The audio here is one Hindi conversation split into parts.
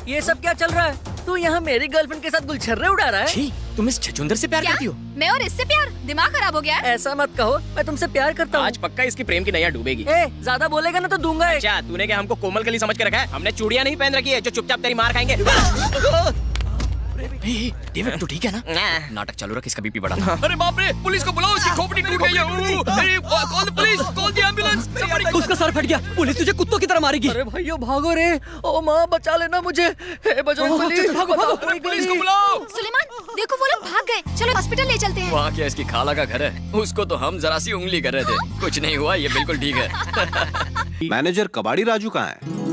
ये सब क्या चल रहा है? तू यहाँ मेरी गर्लफ्रेंड के साथ गुलछर्रे उड़ा रहा है? छी, तुम इस छछूंदर से प्यार क्या? करती हो? मैं और इससे प्यार? दिमाग खराब हो गया है? ऐसा मत कहो, मैं तुमसे प्यार करता हूँ। आज पक्का इसकी प्रेम की नैया डूबेगी। ज्यादा बोलेगा ना तो दूंगा एक। अच्छा, तूने क्या हमको कोमल कली समझ के रखा है? हमने चूड़ियां नहीं पहन रखी है जो चुपचाप तेरी मार खाएंगे। डेविड, तू ठीक है ना? नाटक चालू रख, इसका बीपी बढ़ा। अरे बाप रे, पुलिस को बुलाओ, इसकी खोपड़ी टूट गई है। अरे call the police, call the ambulance. उसका सर फट गया, पुलिस तुझे कुत्तों की तरह मारेगी। अरे भाइयों भागो रे, ओ माँ बचा लेना मुझे। हे बजरंगबली, भागो भागो, पुलिस को बुलाओ। सुलेमान, देखो वो लोग भाग गए। चलो हॉस्पिटल ले चलते हैं। वहाँ क्या इसकी खाला का घर है? उसको तो हम जरा सी उंगली कर रहे थे, कुछ नहीं हुआ, ये बिल्कुल ठीक है। मैनेजर कबाड़ी राजू कहाँ है?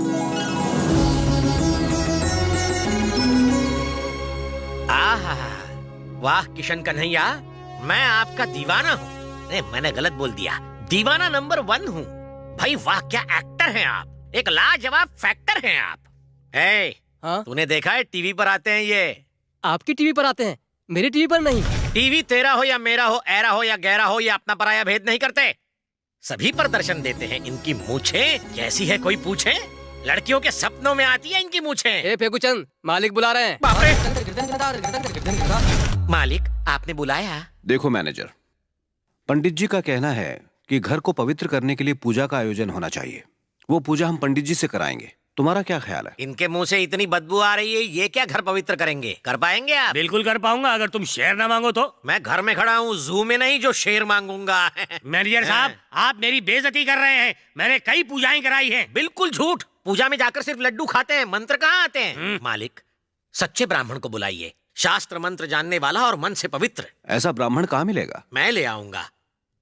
आहा, वाह किशन कन्हैया, मैं आपका दीवाना हूँ। नहीं, मैंने गलत बोल दिया, दीवाना नंबर 1 हूँ। भाई वाह, क्या एक्टर हैं आप, एक लाजवाब फैक्टर हैं आप। हाँ? तूने देखा है टीवी पर आते हैं ये? आपकी टीवी पर आते हैं, मेरी टीवी पर नहीं। टीवी तेरा हो या मेरा हो, ऐरा हो या गहरा हो, या अपना पराया भेद नहीं करते, सभी पर दर्शन देते हैं। इनकी मूछें कैसी है कोई पूछे? लड़कियों के सपनों में आती है इनकी मूछें। ए फेकुचंद, मालिक बुला रहे हैं। बाप रे! मालिक, आपने बुलाया? देखो मैनेजर, पंडित जी का कहना है कि घर को पवित्र करने के लिए पूजा का आयोजन होना चाहिए। वो पूजा हम पंडित जी से कराएंगे। तुम्हारा क्या ख्याल है? इनके मुंह से इतनी बदबू आ रही है, ये क्या घर पवित्र करेंगे? कर पाएंगे आप? बिल्कुल कर पाऊंगा, अगर तुम शेर ना मांगो तो। मैं घर में खड़ा हूँ, जू में नहीं जो शेर मांगूंगा। मैनेजर साहब, आप मेरी बेइज्जती कर रहे हैं। मैंने कई पूजाएं कराई हैं। बिल्कुल झूठ। पूजा में जाकर सिर्फ लड्डू खाते हैं, मंत्र कहाँ आते हैं? मालिक, सच्चे ब्राह्मण को बुलाइए, शास्त्र मंत्र जानने वाला और मन से पवित्र। ऐसा ब्राह्मण कहाँ मिलेगा? मैं ले आऊंगा।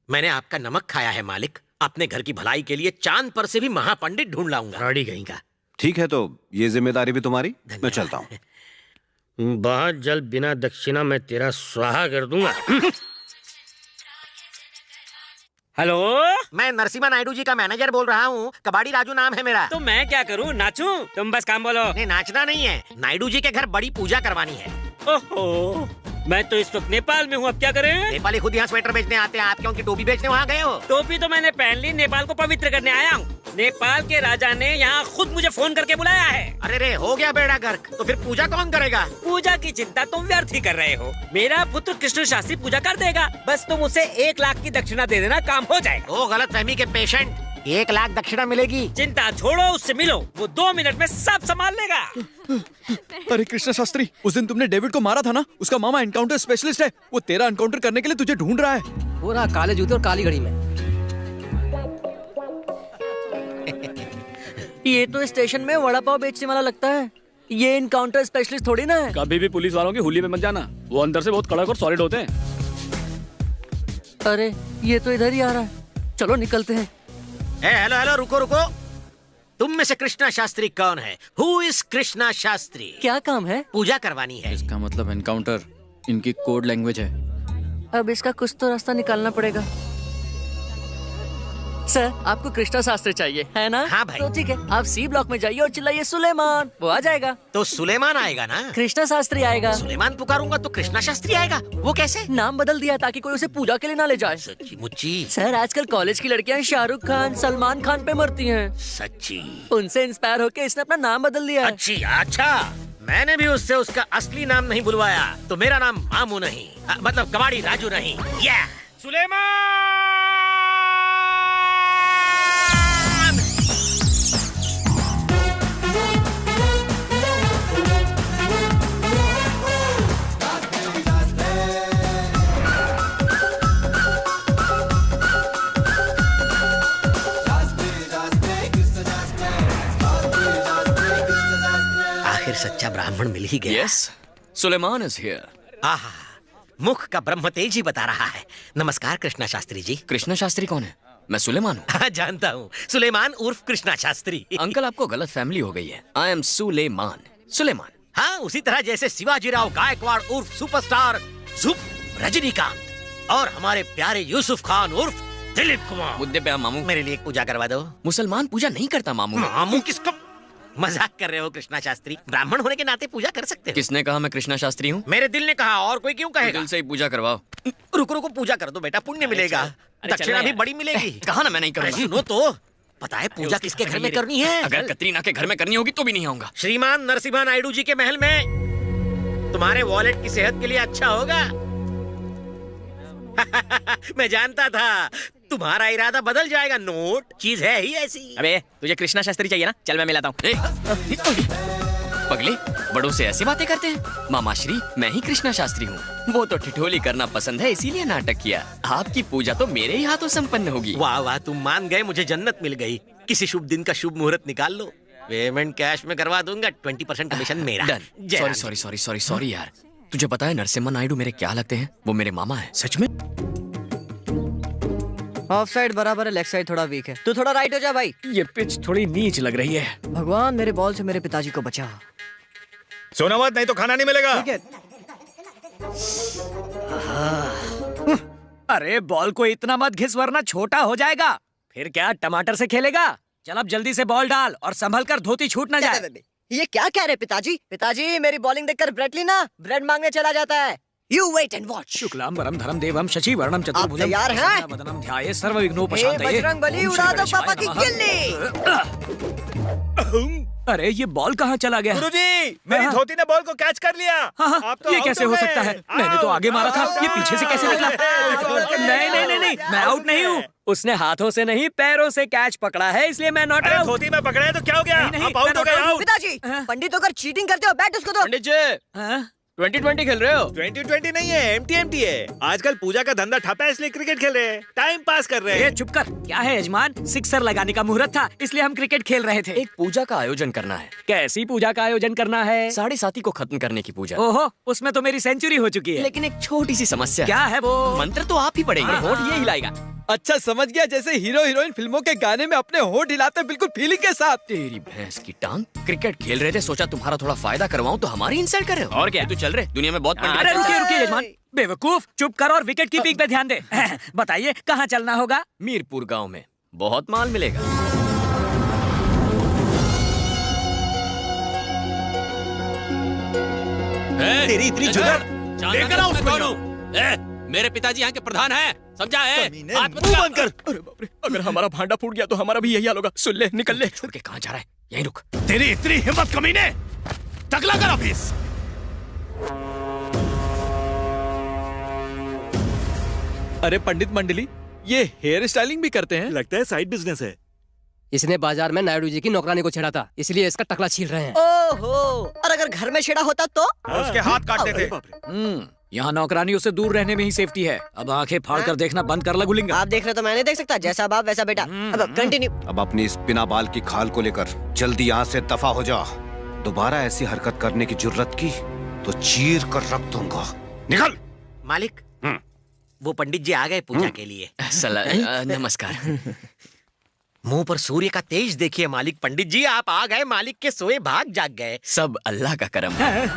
मैंने आपका नमक खाया है मालिक, अपने घर की भलाई के लिए चांद पर से भी महापंडित ढूंढ लाऊंगा। रॉडी कहीं का। ठीक है, तो ये जिम्मेदारी भी तुम्हारी। मैं चलता हूँ। बहुत जल्द बिना दक्षिणा मैं तेरा स्वाहा कर दूंगा। हेलो, मैं नरसिम्हा नायडू जी का मैनेजर बोल रहा हूँ। कबाड़ी राजू नाम है मेरा। तो मैं क्या करूँ, नाचूं? तुम बस काम बोलो। नहीं, नाचना नहीं है, नायडू जी के घर बड़ी पूजा करवानी है। ओहो, मैं तो इस वक्त नेपाल में हूँ, अब क्या करें? नेपाली खुद यहाँ स्वेटर बेचने आते हैं, आप क्यों उनकी टोपी बेचने वहाँ गए हो? टोपी तो मैंने पहन ली, नेपाल को पवित्र करने आया हूँ। नेपाल के राजा ने यहाँ खुद मुझे फोन करके बुलाया है। अरे रे, हो गया बेड़ा गर्क, तो फिर पूजा कौन करेगा? पूजा की चिंता तुम व्यर्थ ही कर रहे हो। मेरा पुत्र कृष्ण शास्त्री पूजा कर देगा, बस तुम उसे 1 लाख की दक्षिणा दे देना, काम हो जाएगा। ओ गलत फहमी के पेशेंट, 1 लाख दक्षिणा मिलेगी। चिंता छोड़ो, उससे मिलो, वो 2 मिनट में सब संभाल लेगा। अरे कृष्ण शास्त्री, उस दिन तुमने डेविड को मारा था ना, उसका मामा एनकाउंटर स्पेशलिस्ट है। वो तेरा एनकाउंटर करने के लिए तुझे ढूंढ रहा है। वो रहा काले जूते और काली घड़ी में। ये तो स्टेशन में वड़ा पाव बेचने वाला लगता है। ये इनकाउंटर स्पेशलिस्ट थोड़ी ना है। कभी भी पुलिस वालों की हुली में मत जाना, वो अंदर से बहुत कड़क और सॉलिड होते हैं। अरे ये तो इधर ही आ रहा है, चलो निकलते हैं। हेलो हेलो, रुको रुको, तुम में से कृष्णा शास्त्री कौन है? Who is Krishna Shastri? क्या काम है? पूजा करवानी है। इसका मतलब एनकाउंटर इनकी कोड लैंग्वेज है। अब इसका कुछ तो रास्ता निकालना पड़ेगा। सर, आपको कृष्णा शास्त्री चाहिए है ना? हाँ भाई। तो ठीक है, आप सी ब्लॉक में जाइए और चिल्लाइए सुलेमान, वो आ जाएगा। तो सुलेमान आएगा ना? कृष्णा शास्त्री आएगा। सुलेमान पुकारूंगा तो कृष्णा शास्त्री आएगा, वो कैसे? नाम बदल दिया ताकि कोई उसे पूजा के लिए ना ले जाए। सच्ची मुच्ची? सर, आजकल कॉलेज की लड़कियां शाहरुख खान, सलमान खान पे मरती हैं। सच्ची? उनसे इंस्पायर होके इसने अपना नाम बदल दिया है। अच्छी, अच्छा, मैंने भी उससे उसका असली नाम नहीं बुलवाया, तो मेरा नाम मामू नहीं, मतलब कबाड़ी राजू नहीं। या सुलेमान! आखिर सच्चा ब्राह्मण मिल ही गया। Yes, Suleman is here. आहा, मुख का ब्रह्म तेज ही बता रहा है। नमस्कार कृष्णा शास्त्री जी। कृष्ण शास्त्री कौन है? मैं सुलेमान हूँ। हाँ, जानता हूँ, सुलेमान उर्फ कृष्णा शास्त्री। अंकल, आपको गलत फैमिली हो गई है। I am Suleman. सुलेमान। हाँ, उसी तरह जैसे शिवाजीराव गायकवाड़ उर्फ सुपरस्टार जुप रजनीकांत और हमारे प्यारे यूसुफ खान उर्फ दिलीप कुमार। मुद्दे पे हम मामू। मेरे लिए एक पूजा करवा दो। मुसलमान पूजा नहीं करता मामू। मामू किसका? मजाक कर रहे हो कृष्णा शास्त्री? ब्राह्मण होने के नाते पूजा कर सकते हो। किसने कहा मैं कृष्णा शास्त्री हूँ? मेरे दिल ने कहा, और कोई क्यों कहेगा? दिल से ही पूजा करवाओ। रुको रुको, पूजा कर दो बेटा, पुण्य मिलेगा, दक्षिणा भी बड़ी मिलेगी। कहा ना मैं नहीं करूँगा। सुनो तो, पता है पूजा किसके घर में करनी है? अगर कतरीना के घर में करनी होगी तो भी नहीं आऊंगा। श्रीमान नरसिम्हा नायडू जी के महल में। तुम्हारे वॉलेट की सेहत के लिए अच्छा होगा। मैं जानता था तुम्हारा इरादा बदल जाएगा। नोट चीज है ही ऐसी। अबे तुझे कृष्णा शास्त्री चाहिए ना, चल मैं मिलाता हूँ। पगले, बड़ों से ऐसी बातें करते हैं। मामा श्री, मैं ही कृष्णा शास्त्री हूँ। वो तो ठिठोली करना पसंद है, इसीलिए नाटक किया। आपकी पूजा तो मेरे ही हाथों संपन्न होगी। वाह वाह, तुम मान गए, मुझे जन्नत मिल गई। किसी शुभ दिन का शुभ मुहूर्त निकाल लो, पेमेंट कैश में करवा दूंगा। 20% कमीशन मेरा। डन। सॉरी यार। तुझे पता है नरसिम्हा नायडू मेरे क्या लगते हैं? वो मेरे मामा है। सच में? ऑफ साइड बराबर है, लेग साइड थोड़ा वीक है। तू थोड़ा राइट हो जा भाई। ये पिच थोड़ी नीच लग रही है। भगवान मेरे बॉल से मेरे पिताजी को बचा। सोना मत, नहीं तो खाना नहीं मिलेगा। ठीक है। अरे बॉल को इतना मत घिस वरना छोटा हो जाएगा। फिर क्या टमाटर से खेलेगा? चल अब जल्दी से बॉल डाल और संभल कर धोती छूट ना जाए। ये क्या कह रहे पिताजी? पिताजी मेरी बॉलिंग देखकर ब्रेड ली ना, ब्रेड मांगने चला जाता है। You wait and watch. शुक्लाम वरम धरम देवम शशि वर्णम चतुर्भुजम। आप तैयार हैं? वदनम ध्याये सर्व विघ्नोपशांतये। बजरंगबली, ओम उड़ा श्री दो गणेशाय पापा की नमः। गिल्ली। अरे ये बॉल कहाँ चला गया? गुरुजी, मेरी हाँ। धोती ने बॉल को कैच कर लिया। हाँ, आप तो ये आउट कैसे हो गए। सकता है? मैंने तो आगे मारा था, ये पीछे से कैसे निकला? नहीं, मैं आउट नहीं हूँ। उसने हाथों से नहीं पैरों से कैच पकड़ा है, इसलिए मैं नॉट अरे आउट। धोती में पकड़े तो क्या हो गया? नहीं, आप आउट हो मैं गए। not out। पिताजी, पंडित होकर चीटिंग करते हो, बैट उसको दो। पंडित जी, 2020 खेल रहे हो? 2020 नहीं है, MT है। आजकल पूजा का धंधा ठप है, इसलिए क्रिकेट खेल रहे हैं, टाइम पास कर रहे ये हैं। चुप कर। क्या है यजमान, सिक्सर लगाने का मुहूर्त था, इसलिए हम क्रिकेट खेल रहे थे। एक पूजा का आयोजन करना है। कैसी पूजा का आयोजन करना है? 7.5 को खत्म करने की पूजा। ओहो, उसमें तो मेरी सेंचुरी हो चुकी है। लेकिन एक छोटी सी समस्या क्या है वो? मंत्र तो आप ही पढ़ेंगे, हाँ, होठ हाँ। ये हिलाएगा। अच्छा समझ गया, जैसे हीरो हीरोइन फिल्मों के गाने में अपने होठ हिलाते बिल्कुल फीलिंग के साथ। तेरी भैंस की टांग। क्रिकेट खेल रहे थे, सोचा तुम्हारा थोड़ा फायदा करवाऊं तो हमारी इंसल्ट कर रहे हो। और क्या? तू चल रहे, दुनिया में बहुत पंडित अरे हैं। रुकिए यजमान, बेवकूफ, चुप कर और विकेट कीपिंग पे ध्यान दे। बताइए कहाँ चलना होगा? मीरपुर गांव में बहुत माल मिलेगा। तेरी इतनी जुर्रत, लेकर आओ उसको। मेरे पिताजी यहाँ के प्रधान हैं, समझा है? हाथ मत मुंह लगा। बंद कर। अरे बाप रे, अगर हमारा भांडा फूट गया तो हमारा भी यही हाल होगा। सुन ले, निकल ले। छोड़ के कहाँ जा रहा है? यहीं रुक। तेरी इतनी हिम्मत कमीने, टकला कर ऑफिस। अरे पंडित मंडली, ये हेयर स्टाइलिंग भी करते हैं? लगता है साइड बिजनेस है। इसने बाजार में नायडू जी की नौकरानी को छेड़ा था, इसलिए इसका टकला छील रहे हैं। ओहो, और अगर घर में छेड़ा होता तो? उसके हाथ काटते थे। यहाँ नौकरानियों से दूर रहने में ही सेफ्टी है। अब आंखें फाड़ कर देखना बंद कर लगुलिंगा। आप देख रहे तो मैं नहीं देख सकता, जैसा बाप वैसा बेटा। अब कंटिन्यू। अब अपनी इस बिना बाल की खाल को लेकर जल्दी यहाँ से दफा हो जा। दोबारा ऐसी हरकत करने की जुर्रत की तो चीर कर रख दूंगा। निकल। मालिक, वो पंडित जी आ गए पूजा के लिए। नमस्कार। मुंह पर सूर्य का तेज देखिए मालिक। पंडित जी आप आ गए, मालिक के सोए भाग जाग गए। सब अल्लाह का करम है।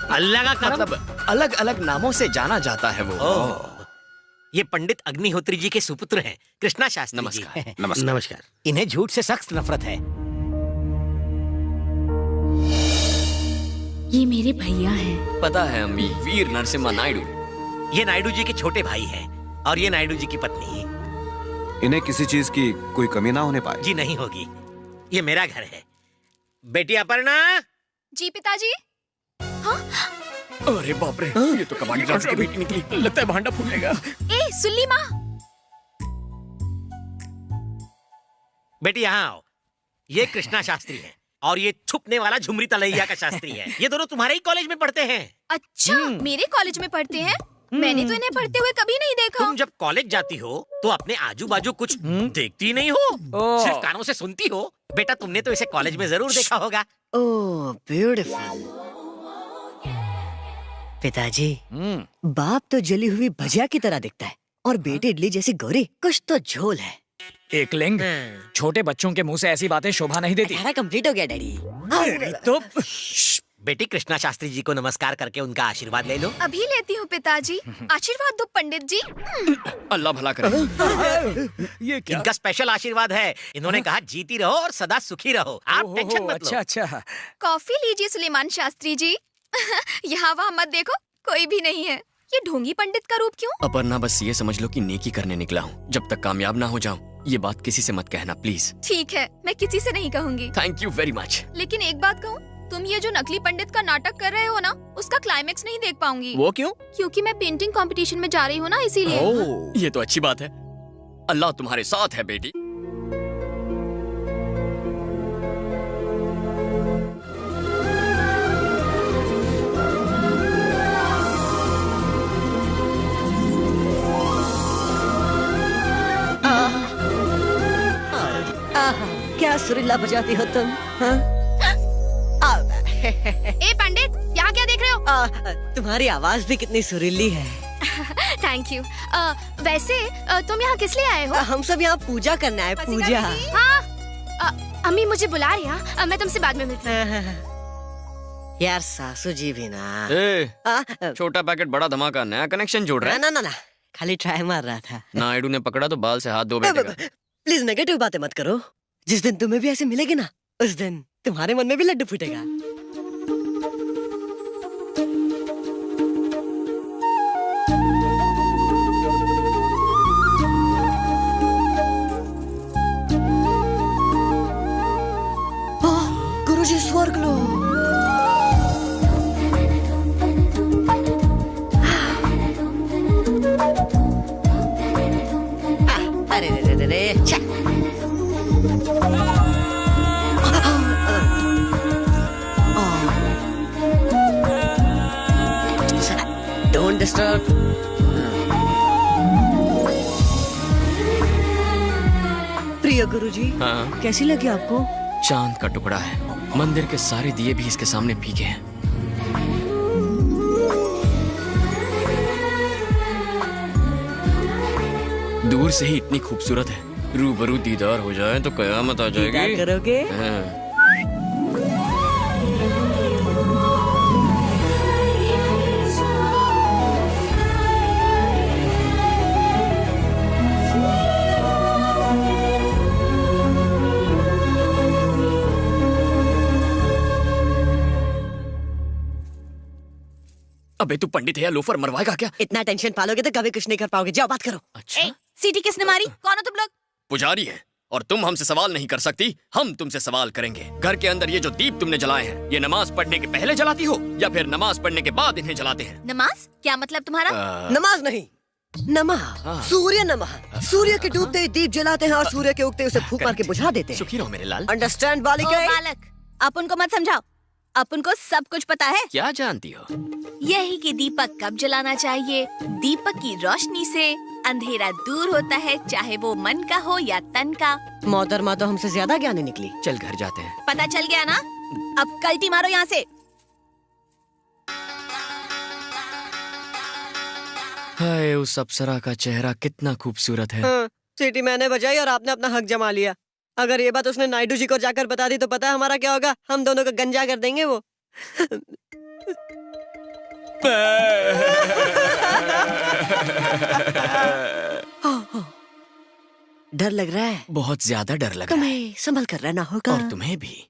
अल्लाह का करम। मतलब अलग अलग नामों से जाना जाता है वो। ये पंडित अग्निहोत्री जी के सुपुत्र हैं, कृष्णा शास्त्री जी। नमस्कार। नमस्कार। नमस्कार। इन्हें झूठ से सख्त नफरत है। ये मेरे भैया हैं। पता है अम्मी, वीर नरसिम्हा नायडू। ये नायडू जी के छोटे भाई हैं और ये नायडू जी की पत्नी। इन्हें किसी चीज की कोई कमी ना होने पाए। जी नहीं होगी, ये मेरा घर है। बेटी अपर्णा। जी पिताजी। अरे बाप रे, ये तो कबाड़ी राजू की बेटी निकली। लगता है भांडा फूटेगा। ए सुल्ली माँ। बेटी यहाँ आओ। ये कृष्णा शास्त्री है और ये छुपने वाला झुमरी तलैया का शास्त्री है। ये दोनों तुम्हारे ही कॉलेज में पढ़ते हैं। अच्छा, मेरे कॉलेज में पढ़ते हैं? मैंने तो इन्हें पढ़ते हुए कभी नहीं देखा। तुम जब कॉलेज जाती हो तो अपने आजू बाजू कुछ देखती नहीं हो, सिर्फ कानों से सुनती हो। बेटा तुमने तो इसे कॉलेज में जरूर देखा होगा। Oh beautiful. पिताजी, बाप तो जली हुई भजिया की तरह दिखता है और बेटी इडली जैसी गोरी। कुछ तो झोल है। एक लिंग, छोटे बच्चों के मुंह से ऐसी बातें शोभा नहीं देती। सारा कंप्लीट हो गया डैडी। तो बेटी कृष्णा शास्त्री जी को नमस्कार करके उनका आशीर्वाद ले लो। अभी लेती हूँ पिताजी। आशीर्वाद दो पंडित जी। अल्लाह भला करे। ये क्या? इनका स्पेशल आशीर्वाद है। इन्होंने कहा जीती रहो और सदा सुखी रहो। आप टेंशन मत लो। अच्छा अच्छा। कॉफी लीजिए सुलेमान शास्त्री जी। यहाँ वहाँ मत देखो, कोई भी नहीं है। ये ढोंगी पंडित का रूप क्यों? अपर्णा, बस ये समझ लो कि नेकी करने निकला हूँ। जब तक कामयाब ना हो जाऊं ये बात किसी से मत कहना प्लीज। ठीक है, मैं किसी से नहीं कहूँगी। Thank you very much. लेकिन एक बात कहूँ, तुम ये जो नकली पंडित का नाटक कर रहे हो ना, उसका क्लाइमेक्स नहीं देख पाऊंगी। वो क्यों? क्योंकि मैं पेंटिंग कंपटीशन में जा रही हूँ ना, इसीलिए। ओह, ये तो अच्छी बात है। अल्लाह तुम्हारे साथ है बेटी। क्या सुरीला बजाती हो तुम? हाँ? ए पंडित, यहाँ क्या देख रहे हो? तुम्हारी आवाज भी कितनी सुरीली है। Thank you. वैसे तुम यहाँ किस लिए आए हो? हम सब यहाँ पूजा करना है, पूजा। हाँ, अम्मी मुझे बुला रही है, मैं तुमसे बाद में मिलती हूँ। यार सासू जी भी ना। छोटा पैकेट बड़ा धमाका, नया कनेक्शन जोड़ रहा है। ना, खाली ट्राई मार रहा था। नायडू ने पकड़ा तो बाल से हाथ धो बैठेगा। प्लीज नेगेटिव बातें मत करो। जिस दिन तुम्हें भी ऐसे मिलेगी ना, उस दिन तुम्हारे मन में भी लड्डू फूटेगा। गुरुजी स्वर्ग लो। अरे रे रे रे, छा। Don't disturb. प्रिय गुरुजी, हाँ, कैसी लगी आपको? चांद का टुकड़ा है। मंदिर के सारे दिए भी इसके सामने फीके हैं। दूर से ही इतनी खूबसूरत है, रूबरू दीदार हो जाए तो कयामत आ जाएगी। दीदार करोगे? हाँ। अबे तू पंडित है या लोफर, मरवाएगा क्या? इतना टेंशन पालोगे तो कभी कुछ नहीं कर पाओगे। जाओ बात करो। अच्छा, सीटी किसने मारी? कौन हो तुम लोग? पुजारी है और तुम हमसे सवाल नहीं कर सकती, हम तुमसे सवाल करेंगे। घर के अंदर ये जो दीप तुमने जलाए हैं, ये नमाज पढ़ने के पहले जलाती हो या फिर नमाज पढ़ने के बाद इन्हें जलाते हैं? नमाज? क्या मतलब तुम्हारा? नमाज नहीं, नमः। सूर्य नमः। सूर्य के डूबते ही दीप जलाते हैं और सूर्य के उगते उसे फूंक मार के बुझा देते हैं। सुखी रहो मेरे लाल। अंडरस्टैंड ओ बालिका? बालक, आप उनको मत समझाओ। आप उनको सब कुछ पता है। क्या जानती हो? यही कि दीपक कब जलाना चाहिए। दीपक की रोशनी से अंधेरा दूर होता है, चाहे वो मन का हो या तन का। मोहतरमा तो हमसे ज्यादा ज्ञानी निकली। चल घर जाते हैं। पता चल गया ना? अब कल्टी मारो यहाँ से। हाय, उस अप्सरा का चेहरा कितना खूबसूरत है। हाँ, सीटी मैंने बजाई और आपने अपना हक जमा लिया। अगर ये बात उसने नायडू जी को जाकर बता दी तो पता है हमारा क्या होगा? हम दोनों को गंजा कर देंगे वो। डर लग रहा है? बहुत ज्यादा डर लग रहा है। तुम्हें संभल कर रहना होगा। और तुम्हें भी।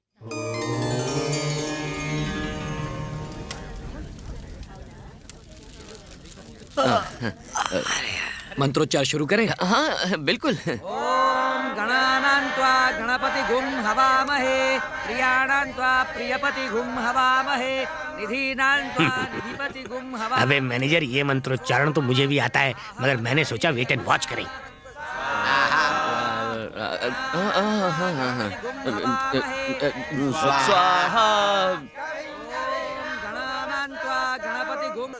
मंत्रोच्चार शुरू करें? हाँ बिल्कुल। ओम गणानान्त्वा गणपति गुम हवामहे, प्रियाणान्त्वा प्रियपति गुम हवामहे, निधीनान्त्वा निधिपति गुम हवामहे। अबे मैनेजर, ये मंत्रोच्चारण तो मुझे भी आता है, मगर मैंने सोचा वेट एंड वॉच करें। स्वाहा। गणानान्त्वा गणपति गुम।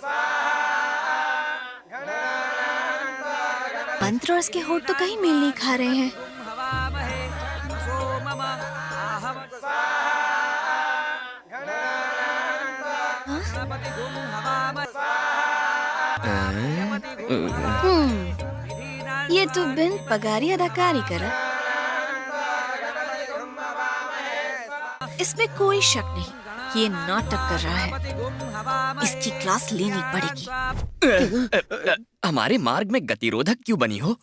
मंत्र और इसके होठ तो कहीं मेल नहीं खा रहे हैं। ये तो बिन पगारी अदाकारी कर। इसमें कोई शक नहीं, ये नाटक कर रहा है। इसकी क्लास लेनी पड़ेगी। हमारे मार्ग में गतिरोधक क्यों बनी हो?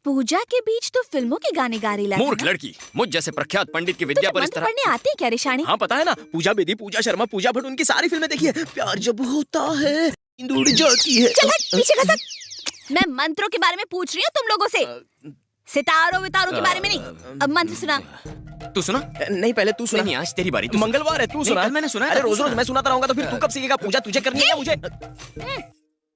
पूजा के बीच तो फिल्मों के गाने गा रही मूर्ख लड़की, मुझ जैसे प्रख्यात पंडित की विद्या पर इस तरह। पढ़ने आते क्या रेशानी? हाँ पता है ना, पूजा बेदी, पूजा शर्मा, पूजा भट्ट, उनकी सारी फिल्में देखी है। प्यार जब होता है नींद उड़ जाती है। चल हट, पीछे खसक। मैं मंत्रों के बारे में पूछ रही हूँ तुम लोगों से। सितारों वितारों के बारे में नहीं, अब मंत्र सुना। तू सुना? नहीं पहले तू सुना। नहीं, आज तेरी बारी। तू सुना। मंगलवार है, तू नहीं, सुना। कल मैंने सुना है, अरे तू रोज रोज सुना। मैं सुनाता रहूंगा तो फिर तू कब सीखेगा? पूजा तुझे करनी है या मुझे?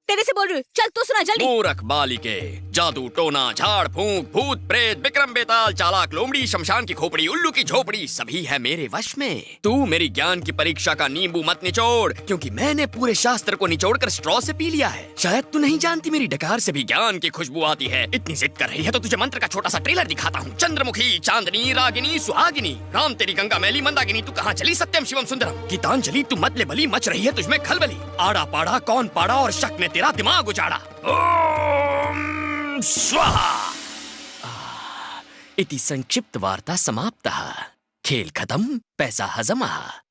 तेरे से बोल रही हूँ, चल तू सुना जल्दी। मूर्ख बालिके, जादू टोना झाड़ फूंक भूत प्रेत विक्रम बेताल चालाक लोमड़ी शमशान की खोपड़ी उल्लू की झोपड़ी सभी है मेरे वश में। तू मेरी ज्ञान की परीक्षा का नींबू मत निचोड़, क्योंकि मैंने पूरे शास्त्र को निचोड़कर स्ट्रॉ से पी लिया है। शायद तू नहीं जानती मेरी डकार से भी ज्ञान की खुशबू आती है। इतनी जिद कर रही है तो तुझे मंत्र का छोटा सा ट्रेलर दिखाता हूँ। चंद्रमुखी चांदनी रागिनी सुहागिनी राम तेरी गंगा मैली मंदाकिनी तू कहाँ चली सत्यम शिवम सुंदरम। गीतांजलि तू मतले बली मच रही है तुझमें खलबली। आड़ा पाड़ा कौन पाड़ा और शक ने तेरा दिमाग उजाड़ा। ओम स्वाहा। इति संक्षिप्त वार्ता समाप्तः। खेल खत्म, पैसा हजम।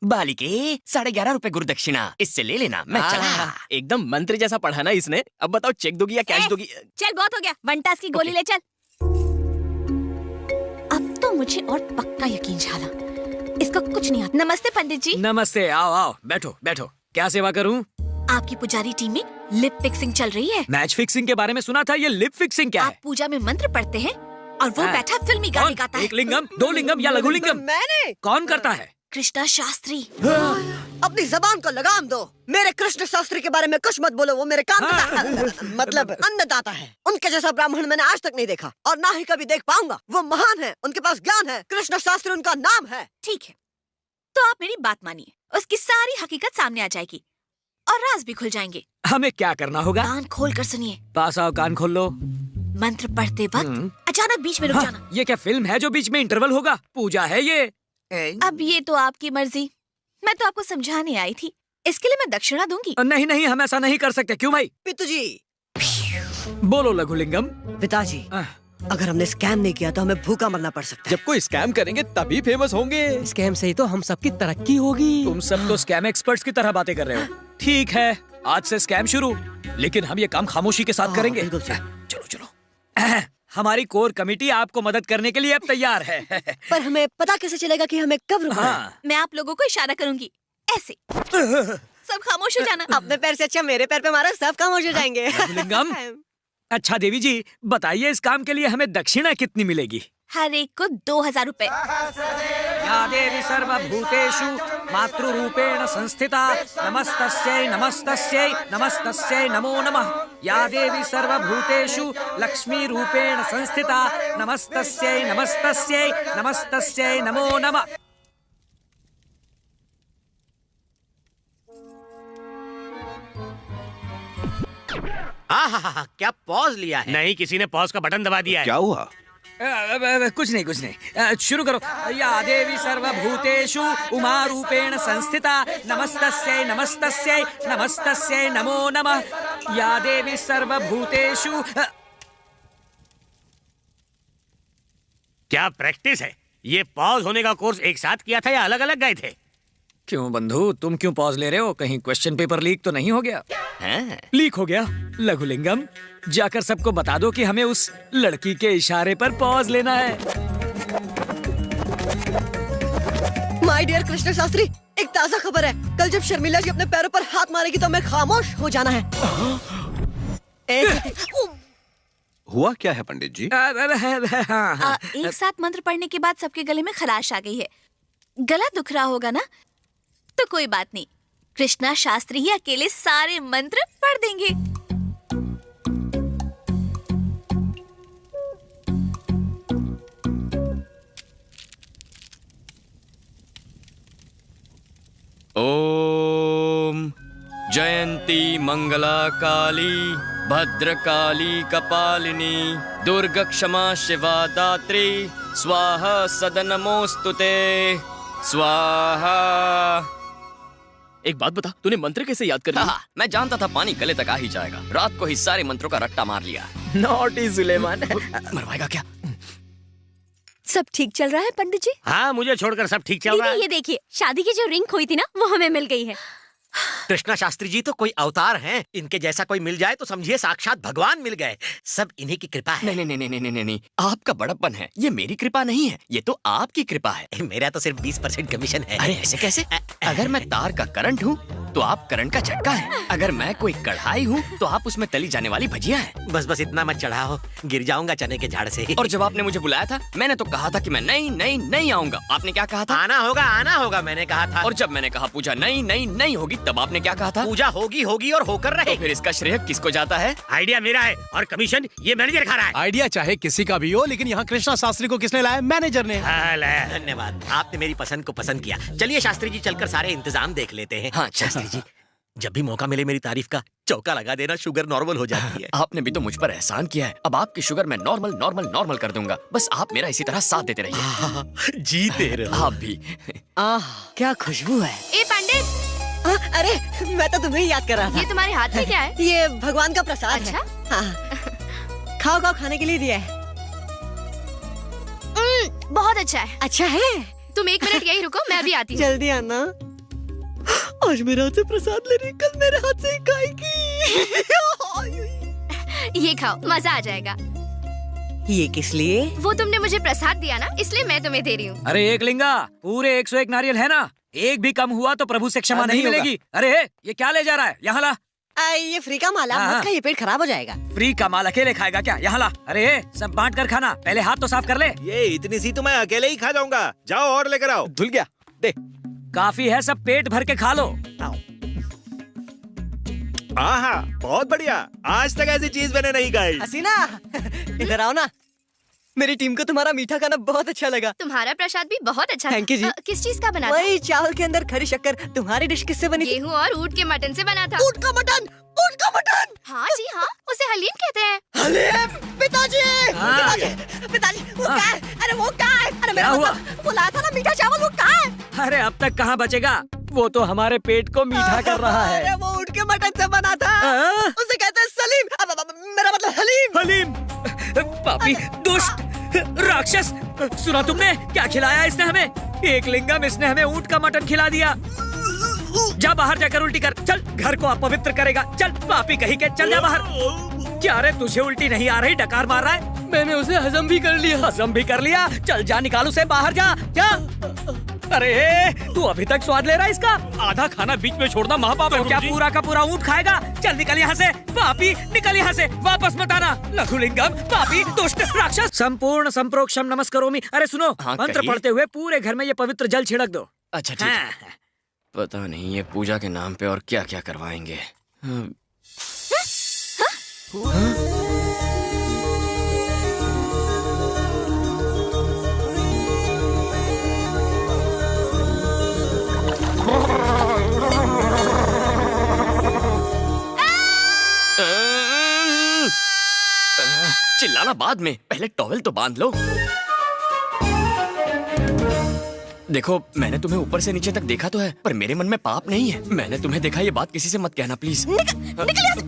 बालिके 11.5 रुपए गुरुदक्षिणा, इससे ले लेना, मैं चला। एकदम मंत्र जैसा पढ़ा ना इसने। अब बताओ चेक दोगी या कैश दोगी? चल बहुत हो गया, वनटास की गोली ले चल। अब तो मुझे और पक्का यकीन झाला, इसका कुछ नहीं आता। नमस्ते पंडित जी। नमस्ते, आओ आओ, बैठो बैठो, क्या सेवा करूं? आपकी पुजारी टीम में लिप फिक्सिंग चल रही है। मैच फिक्सिंग के बारे में सुना था, ये लिप फिक्सिंग क्या आप है? पूजा में मंत्र पढ़ते हैं और वो हाँ। बैठा फिल्मी गाने गाता है। एक लिंगम, 2 लिंगम या लघु लिंगम? मैंने कौन करता है? कृष्णा शास्त्री। अपनी जबान को लगाम दो। मेरे कृष्ण शास्त्री के बारे में कुछ मत बोलो, वो मेरे काम का मतलब अन्नदाता है। उनके जैसा ब्राह्मण मैंने आज तक नहीं देखा और ना ही कभी देख पाऊंगा। वो महान है, उनके पास ज्ञान है। कृष्ण शास्त्री उनका नाम है। ठीक है, तो आप मेरी बात मानिए, उसकी सारी हकीकत सामने आ जाएगी और राज भी खुल जाएंगे। हमें क्या करना होगा? कान खोल कर सुनिए। पास आओ, कान खोल लो। मंत्र पढ़ते वक्त अचानक बीच में रुक जाना। हाँ, ये क्या फिल्म है जो बीच में इंटरवल होगा? पूजा है ये। अब ये तो आपकी मर्जी, मैं तो आपको समझाने आई थी। इसके लिए मैं दक्षिणा दूंगी। नहीं नहीं, हम ऐसा नहीं कर सकते। क्यों भाई? पितू जी। बोलो लघुलिंगम। पिताजी, अगर हमने स्कैम नहीं किया तो हमें भूखा मरना पड़ सकता है। जब कोई स्कैम करेंगे तभी फेमस होंगे। स्कैम से ही तो हम सबकी तरक्की होगी। तुम सब तो स्कैम एक्सपर्ट्स की तरह बातें कर रहे हो। ठीक है, आज से स्कैम शुरू, लेकिन हम ये काम खामोशी के साथ करेंगे। बिल्कुल सही। चलो चलो। हमारी कोर कमेटी आपको मदद करने के लिए अब तैयार है। पर हमें पता कैसे चलेगा कि हमें कब रुकना है? हाँ। मैं आप लोगों को इशारा करूंगी, ऐसे। सब खामोश हो जाना। अपने पैर से अच्छा मेरे पैर पे मारो, सब खामोश हो जाएंगे। लघुलिंगम। अच्छा देवी जी, बताइए इस काम के लिए हमें दक्षिणा कितनी मिलेगी? हर एक को 2000 रुपए। या देवी सर्वभूतेषु मातृरूपेण संस्थिता नमस्तस्यै नमस्तस्यै नमस्तस्यै नमो नमः। या देवी सर्वभूतेषु लक्ष्मी रूपेण संस्थिता नमस्तस्यै नमस्तस्यै नमस्तस्यै नमो नमः। क्या पॉज लिया है? नहीं, किसी ने पॉज का बटन दबा दिया है। क्या हुआ? कुछ नहीं। शुरू करो। या देवी सर्वभूतेषु उमा रूपेण संस्थिता नमस्तस्यै नमस्तस्यै नमस्तस्यै नमो नमः। या देवी सर्वभूतेषु। क्या प्रैक्टिस है? ये पॉज होने का कोर्स एक साथ किया था या अलग अलग गए थे? क्यों बंधु, तुम क्यों पॉज ले रहे हो? कहीं क्वेश्चन पेपर लीक तो नहीं हो गया? हैं? लीक हो गया? लघुलिंगम, जाकर सबको बता दो कि हमें उस लड़की के इशारे पर पॉज लेना है। माय डियर कृष्ण शास्त्री, एक ताजा खबर है। कल जब शर्मिला जी अपने पैरों पर हाथ मारेगी तो हमें खामोश हो जाना है। हुआ क्या है पंडित जी? हाँ। एक साथ मंत्र पढ़ने के बाद सबके गले में खराश आ गई है। गला दुख रहा होगा ना? तो कोई बात नहीं, कृष्णा शास्त्री ही अकेले सारे मंत्र पढ़ देंगे। ओम जयंती मंगला काली भद्रकाली कपालिनी दुर्गा क्षमा शिवा दात्री स्वाहा सदनमोस्तुते स्वाहा। एक बात बता, तूने मंत्र कैसे याद कर लिया? हाँ, मैं जानता था पानी गले तक आ ही जाएगा। रात को ही सारे मंत्रों का रट्टा मार लिया। नॉटी सुलेमान। मरवाएगा क्या? सब ठीक चल रहा है पंडित जी? हाँ, मुझे छोड़कर सब ठीक चल रहा है। ये देखिए, शादी की जो रिंग खोई थी ना, वो हमें मिल गई है। कृष्णा शास्त्री जी तो कोई अवतार हैं। इनके जैसा कोई मिल जाए तो समझिए साक्षात भगवान मिल गए। सब इन्हीं की कृपा है। नहीं नहीं नहीं नहीं नहीं नहीं, आपका बड़प्पन है। ये मेरी कृपा नहीं है, ये तो आपकी कृपा है। मेरा तो सिर्फ 20% कमीशन है। अरे ऐसे कैसे? अगर मैं तार का करंट हूँ तो आप करंट का झटका है। अगर मैं कोई कढ़ाई हूँ तो आप उसमें तली जाने वाली भजिया है। बस बस इतना मत चढ़ाओ, गिर जाऊंगा चने के झाड़ से। और जब आपने मुझे बुलाया था मैंने तो कहा था कि मैं नहीं आऊंगा। आपने क्या कहा था? आना होगा मैंने कहा था। और जब मैंने कहा पूजा नहीं होगी तब आपने क्या कहा था? पूजा होगी और होकर रहे। तो फिर इसका श्रेय किसको जाता है? आइडिया मेरा है और कमीशन ये मैनेजर खा रहा है। आइडिया चाहे किसी का भी हो, लेकिन यहाँ कृष्णा शास्त्री को किसने लाया? मैनेजर ने। धन्यवाद, आपने मेरी पसंद को पसंद किया। चलिए शास्त्री जी, चलकर सारे इंतजाम देख लेते हैं। हाँ शास्त्री जी, जब भी मौका मिले मेरी तारीफ का चौका लगा देना, शुगर नॉर्मल हो जाती है। आपने भी तो मुझ पर एहसान किया है। अब आपकी शुगर मैं नॉर्मल कर दूंगा। बस आप मेरा इसी तरह साथ देते रहिए। जीते रहो। आप भी। क्या खुशबू है। ए पंडित, अरे मैं तो तुम्हें ही याद कर रहा था। ये तुम्हारे हाथ में क्या है? ये भगवान का प्रसाद अच्छा? है। हाँ। खाओ खाने के लिए दिया है। बहुत अच्छा है। अच्छा है। तुम 1 मिनट यही रुको, मैं भी आती हूँ। जल्दी आना। आज मेरे हाथ से प्रसाद ले रही, कल मेरे हाथ से खाएगी। ये खाओ, मजा आ जाएगा। ये किस लिए? वो तुमने मुझे प्रसाद दिया ना, इसलिए मैं तुम्हें दे रही हूँ। अरे एक लिंगा, पूरे 101 नारियल है ना, एक भी कम हुआ तो प्रभु से क्षमा नहीं नहीं होगा। मिलेगी। अरे ये क्या ले जा रहा है? यहाँ ला। ये फ्री का माला हाँ। मत खा, ये पेट खराब हो जाएगा। फ्री का माल अकेले खाएगा क्या? यहाँ ला। अरे सब बांट कर खाना, पहले हाथ तो साफ कर ले। ये इतनी सी तो मैं अकेले ही खा जाऊंगा। जाओ और लेकर आओ। धुल गया, दे। काफी है, सब पेट भर के खा लो। हाँ, बहुत बढ़िया। आज तक ऐसी चीज मैंने नहीं खाई। हसीना, इधर आओ ना। मेरी टीम को तुम्हारा मीठा खाना बहुत अच्छा लगा। तुम्हारा प्रसाद भी बहुत अच्छा Thank you था। जी। किस चीज का बना था? वही चावल के अंदर खरी शक्कर। तुम्हारी डिश किससे बनी थी? गेहूं और ऊँट के मटन से बना था। ऊँट का मटन। ऊँट का मटन। हाँ जी हाँ, उसे हलीम कहते हैं। हलीम। पिताजी, हाँ। पिताजी, वो क्या है? अरे वो क्या है? अरे मेरा हुआ? मतलब, वो लाया था ना मीठा चावल, वो क्या है? अरे अब तक कहाँ बचेगा, वो तो हमारे पेट को मीठा कर रहा है। अरे वो ऊँट के मटन से बना था। हाँ? उसे कहते हैं सलीम। मेरा मतलब हलीम। हलीम। पापी, दुष्ट, राक्षस, सुना तुमने क्या खिलाया इसने हमें? एक लिंगम, इसने हमें ऊँट का मटन खिला दिया। जा बाहर जाकर उल्टी कर, चल। घर को अपवित्र करेगा, चल। पापी कहीं के, चल जा बाहर। क्या रे, तुझे उल्टी नहीं आ रही? डकार मार रहा है। मैंने उसे हजम भी कर लिया। हजम भी कर लिया? चल जा, निकाल उसे बाहर, जा जा। अरे तू अभी तक स्वाद ले रहा है इसका? आधा खाना बीच में छोड़ना महापाप है। क्या पूरा का पूरा ऊँट खाएगा? चल निकल यहाँ से, पापी, निकल यहाँ से, वापस मत आना। लघुलिंगम, पापी, दुष्ट, राक्षस। संपूर्ण संप्रोक्षम नमस्करोमि। अरे सुनो, हाँ, मंत्र कहिए। पढ़ते हुए पूरे घर में ये पवित्र जल छिड़क दो। अच्छा ठीक है। पता नहीं ये पूजा के नाम पे और क्या क्या करवाएंगे। चिल्लाना बाद में, पहले टॉवेल तो बांध लो। देखो, मैंने तुम्हें ऊपर से नीचे तक देखा तो है, पर मेरे मन में पाप नहीं है। मैंने तुम्हें देखा, ये बात किसी से मत कहना प्लीज। निकल यहाँ से,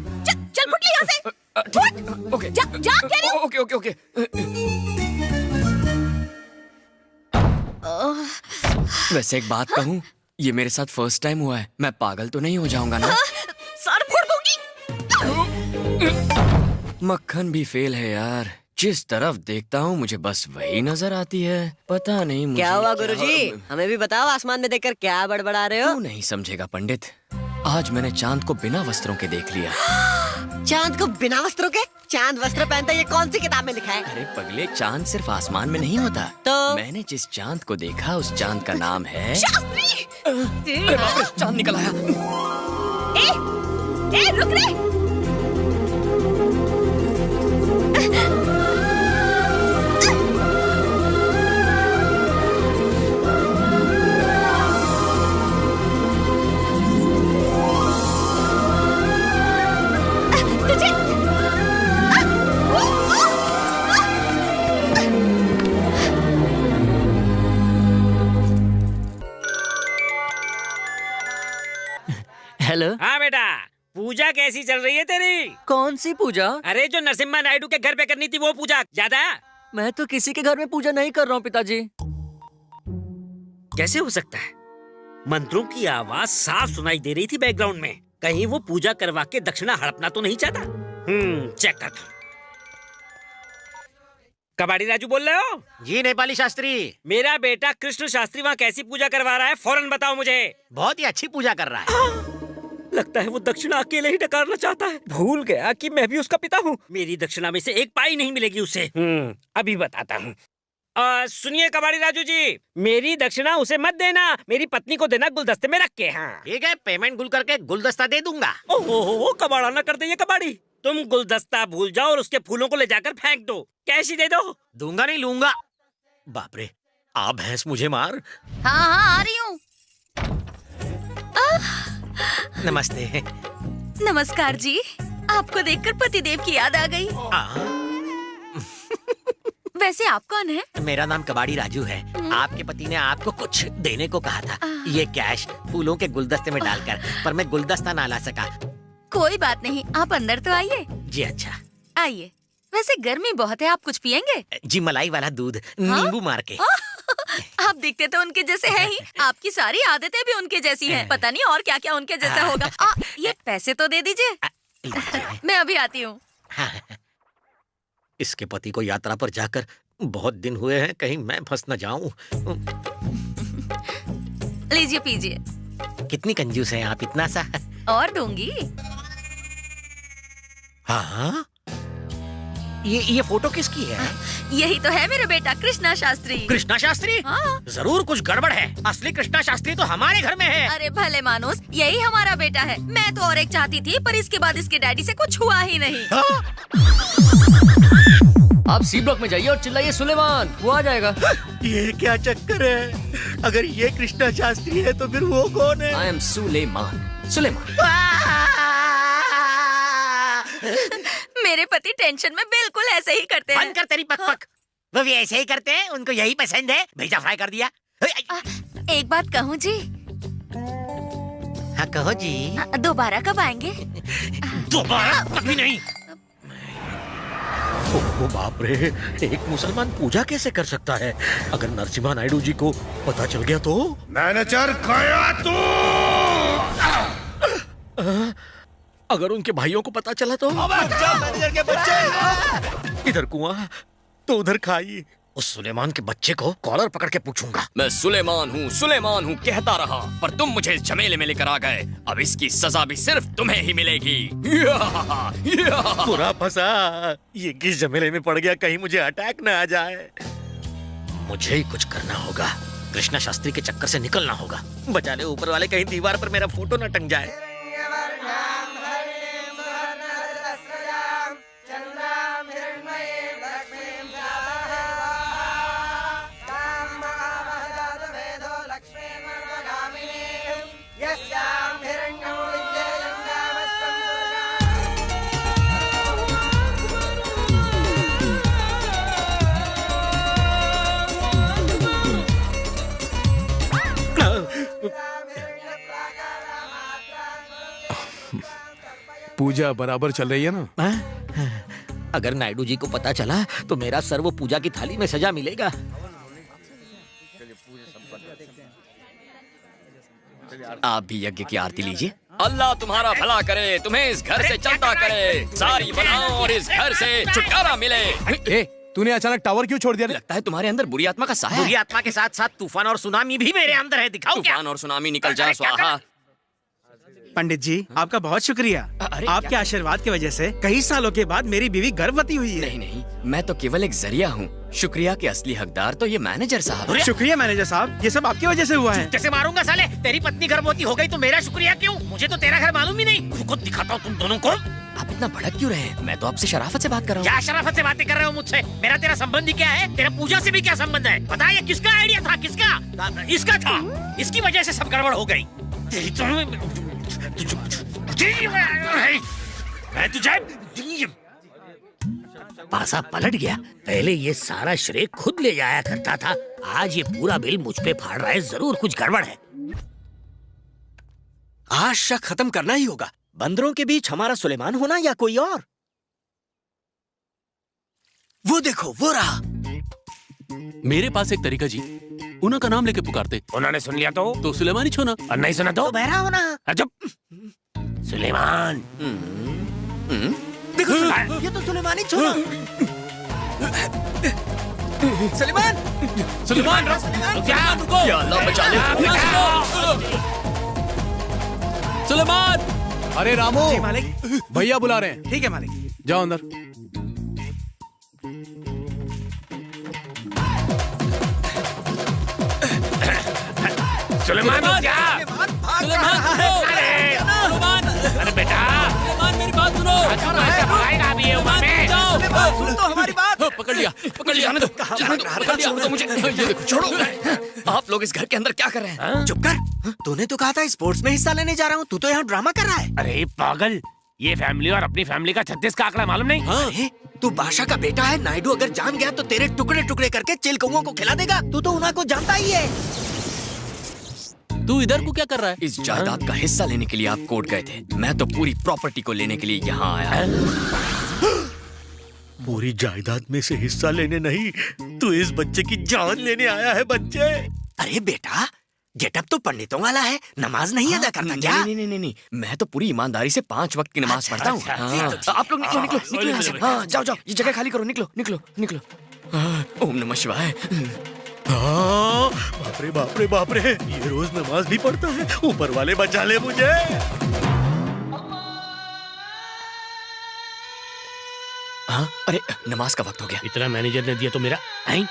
चल फुट यहाँ से। ओके जा कह रही हूँ। ओके। वैसे एक बात कहूँ, ये मेरे साथ फर्स्ट टाइम हुआ है। मैं पागल तो नहीं हो जाऊंगा ना? सर फोड़ दूंगी। मक्खन भी फेल है यार। जिस तरफ देखता हूँ मुझे बस वही नजर आती है। पता नहीं मुझे क्या हुआ गुरुजी? हमें भी बताओ, आसमान में देखकर क्या बड़बड़ा रहे हो? तू नहीं समझेगा पंडित। आज मैंने चांद को बिना वस्त्रों के देख लिया। चांद को बिना वस्त्रों के? चांद वस्त्र पहनता, ये कौन सी किताब में लिखा है? अरे पगले, चांद सिर्फ आसमान में नहीं होता। तो? मैंने जिस चांद को देखा उस चांद का नाम है शास्त्री! अरे बाप रे, चांद निकल आया। ए रुक रे! हेलो। हाँ बेटा, पूजा कैसी चल रही है तेरी? कौन सी पूजा? अरे जो नरसिम्हा नायडू के घर पे करनी थी वो पूजा, याद है? मैं तो किसी के घर में पूजा नहीं कर रहा हूँ पिताजी। कैसे हो सकता है? मंत्रों की आवाज साफ सुनाई दे रही थी बैकग्राउंड में। कहीं वो पूजा करवा के दक्षिणा हड़पना तो नहीं चाहता? चेक कर। कबाड़ी राजू बोल रहे हो? जी नेपाली शास्त्री। मेरा बेटा कृष्ण शास्त्री वहाँ कैसी पूजा करवा रहा है, फौरन बताओ मुझे। बहुत ही अच्छी पूजा कर रहा है। लगता है वो दक्षिणा अकेले ही डकारना चाहता है। भूल गया कि मैं भी उसका पिता हूँ। मेरी दक्षिणा में से एक पाई नहीं मिलेगी उसे। अभी बताता हूँ। सुनिए कबाड़ी राजू जी, मेरी दक्षिणा उसे मत देना, मेरी पत्नी को देना गुलदस्ते में रख के। हाँ ठीक है, पेमेंट गुल करके गुलदस्ता दे दूंगा। ओहो, कबाड़ा ना कर दे ये कबाड़ी। तुम गुलदस्ता भूल जाओ और उसके फूलों को ले जाकर फेंक दो। कैश ही दे दो। दूंगा नहीं लूंगा। बाप रे, आप भैंस मुझे मार। हाँ हाँ आ रही हूँ। नमस्ते। नमस्कार जी, आपको देखकर पतिदेव की याद आ गई। वैसे आप कौन है? मेरा नाम कबाड़ी राजू है। आपके पति ने आपको कुछ देने को कहा था, ये कैश फूलों के गुलदस्ते में डालकर, पर मैं गुलदस्ता ना ला सका। कोई बात नहीं, आप अंदर तो आइए। जी अच्छा। आइए। वैसे गर्मी बहुत है, आप कुछ पियेंगे? जी मलाई वाला दूध, नींबू मार के। आप दिखते तो उनके जैसे हैं ही, आपकी सारी आदतें भी उनके जैसी हैं। पता नहीं और क्या क्या उनके जैसा होगा। ये पैसे तो दे दीजिए। मैं अभी आती हूँ। इसके पति को यात्रा पर जाकर बहुत दिन हुए हैं, कहीं मैं फंस न जाऊं। लीजिए पीजिए। कितनी कंजूस हैं आप, इतना सा? और दूंगी। हाँ, ये फोटो किसकी है? यही तो है मेरा बेटा कृष्णा शास्त्री। कृष्णा शास्त्री? हाँ। जरूर कुछ गड़बड़ है। असली कृष्णा शास्त्री तो हमारे घर में है। अरे भले मानुस, यही हमारा बेटा है। मैं तो और एक चाहती थी, पर इसके बाद इसके डैडी से कुछ हुआ ही नहीं। आप सी ब्लॉक में जाइए और चिल्लाइए सुलेमान, वो आ जाएगा। ये क्या चक्कर है? अगर ये कृष्णा शास्त्री है तो फिर वो कौन है? I am Suleman. सुलेमान। मेरे पति टेंशन में बिल्कुल ऐसे ही करते हैं। बंद कर तेरी पक-पक। वो भी ऐसे ही करते हैं, उनको यही पसंद है। भेजा फ्राई कर दिया। एक बात कहूँ जी? हाँ कहो जी। दोबारा कब आएंगे? दोबारा कभी नहीं। ओ बाप रे, एक मुसलमान पूजा कैसे कर सकता है? अगर नरसिम्हा नायडू जी को पता चल गया तो? मैनेजर गया तू। अगर उनके भाइयों को पता चला तो? मैनेजर के बच्चे। इधर कुआं तो उधर खाई। उस सुलेमान के बच्चे को कॉलर पकड़ के पूछूंगा। मैं सुलेमान हूँ कहता रहा, पर तुम मुझे इस झमेले में लेकर आ गए। अब इसकी सजा भी सिर्फ तुम्हें ही मिलेगी। पूरा फंसा। ये किस झमेले में पड़ गया, कहीं मुझे अटैक न आ जाए। मुझे ही कुछ करना होगा। कृष्णा शास्त्री के चक्कर से निकलना होगा। बचा ले ऊपर वाले, कहीं दीवार पर मेरा फोटो न टंग जाए। पूजा बराबर चल रही है ना? अगर नायडू जी को पता चला तो मेरा सर वो पूजा की थाली में सजा मिलेगा। आप भी यज्ञ की आरती लीजिए। अल्लाह तुम्हारा भला करे, तुम्हें इस घर से चलता करे, सारी बलाओं और इस घर से छुटकारा मिले। तूने अचानक टावर क्यों छोड़ दिया? लगता है तुम्हारे अंदर बुरी आत्मा का साया है। बुरी आत्मा के साथ साथ तूफान और सुनामी भी मेरे अंदर है। दिखाओ क्या? तूफान और सुनामी निकल जा स्वाहा। पंडित जी, आपका बहुत शुक्रिया। आपके आशीर्वाद की वजह से कई सालों के बाद मेरी बीवी गर्भवती हुई है। नहीं नहीं, मैं तो केवल एक जरिया हूँ। शुक्रिया के असली हकदार तो ये मैनेजर साहब हैं। शुक्रिया मैनेजर साहब, ये सब आपकी वजह से हुआ है। जैसे मारूंगा साले। तेरी पत्नी गर्भवती हो गई तो मेरा शुक्रिया क्यों? मुझे तो तेरा घर मालूम ही नहीं। रुको दिखाता हूँ तुम दोनों को। आप इतना भड़क क्यों रहे हैं? मैं तो आपसे शराफत से बात कर रहा हूँ। क्या शराफत से बातें कर रहे हो मुझसे? मेरा तेरा संबंध ही क्या है? तेरा पूजा से भी क्या संबंध है? पता ये किसका आइडिया था? किसका? इसका था। इसकी वजह से सब गड़बड़ हो गई। मैं तुझे पासा पलट गया। पहले ये सारा श्रेय खुद ले जाया करता था, आज ये पूरा बिल मुझ पे फाड़ रहा है। जरूर कुछ गड़बड़ है। आज शक खत्म करना ही होगा। बंदरों के बीच हमारा सुलेमान होना या कोई और। वो देखो, वो रहा। मेरे पास एक तरीका जी, उन्हों का नाम लेके पुकारते। उन्होंने सुन लिया तो सुलेमान ही छोना, और नहीं सुना तो बहरा होना। अजब सुलेमान। देखो ये तो सुलेमान ही छोना। सुलेमान, सुलेमान रुको। या अल्लाह बचा ले। सुलेमान। अरे रामू, जी मालिक। भैया बुला रहे हैं। ठीक है मालिक। जाओ अंदर। सुलेमान रुक जा। अरे बेटा मेरी बात सुनो। ऐसे भागेगा अभी ये उम्र में। सुन तो हमारी बात। पकड़ लिया। जाने दो, छोड़ दो मुझे। ये देखो, छोड़ो। आप लोग इस घर के अंदर क्या कर रहे हैं? चुप कर। तूने तो कहा था स्पोर्ट्स में हिस्सा लेने जा रहा हूँ, तू तो यहाँ ड्रामा कर रहा है। अरे पागल, ये फैमिली और अपनी फैमिली का 36 का आंकड़ा मालूम नहीं? अरे तू बादशाह का बेटा है, नायडू अगर जान गया तो तेरे टुकड़े टुकड़े करके चिल कौओं को खिला देगा। तू तो उन्हें को जानता ही है। तू इधर को क्या कर रहा है? इस जायदाद का हिस्सा लेने के लिए आप कोर्ट गए थे, मैं तो पूरी प्रॉपर्टी को लेने के लिए यहाँ आया। पूरी जायदाद में से हिस्सा लेने नहीं, तू इस बच्चे की जान लेने आया है बच्चे। अरे बेटा, गेटअप तो पंडितों वाला है, नमाज नहीं अदा करता क्या? नहीं, मैं तो पूरी ईमानदारी से 5 वक्त की नमाज पढ़ता हूँ। आप लोग निकलो यहाँ से। हाँ, जाओ, ये जगह खाली करो, निकलो। ओम नमः शिवाय। बाप रे, ये रोज नमाज भी पढ़ता है। ऊपर वाले बचा ले मुझे। हाँ, अरे नमाज का वक्त हो गया। इतना मैनेजर ने दिया तो मेरा आई।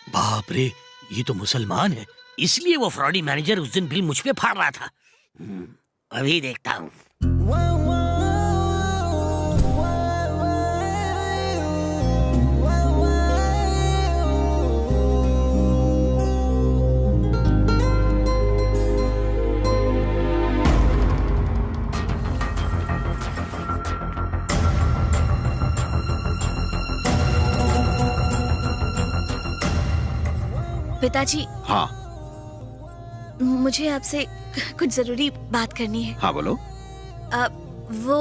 बाप रे, ये तो मुसलमान है, इसलिए वो फ्रॉडी मैनेजर उस दिन बिल मुझ पे फाड़ रहा था। अभी देखता हूँ। पिताजी, हाँ मुझे आपसे कुछ जरूरी बात करनी है। हाँ बोलो। वो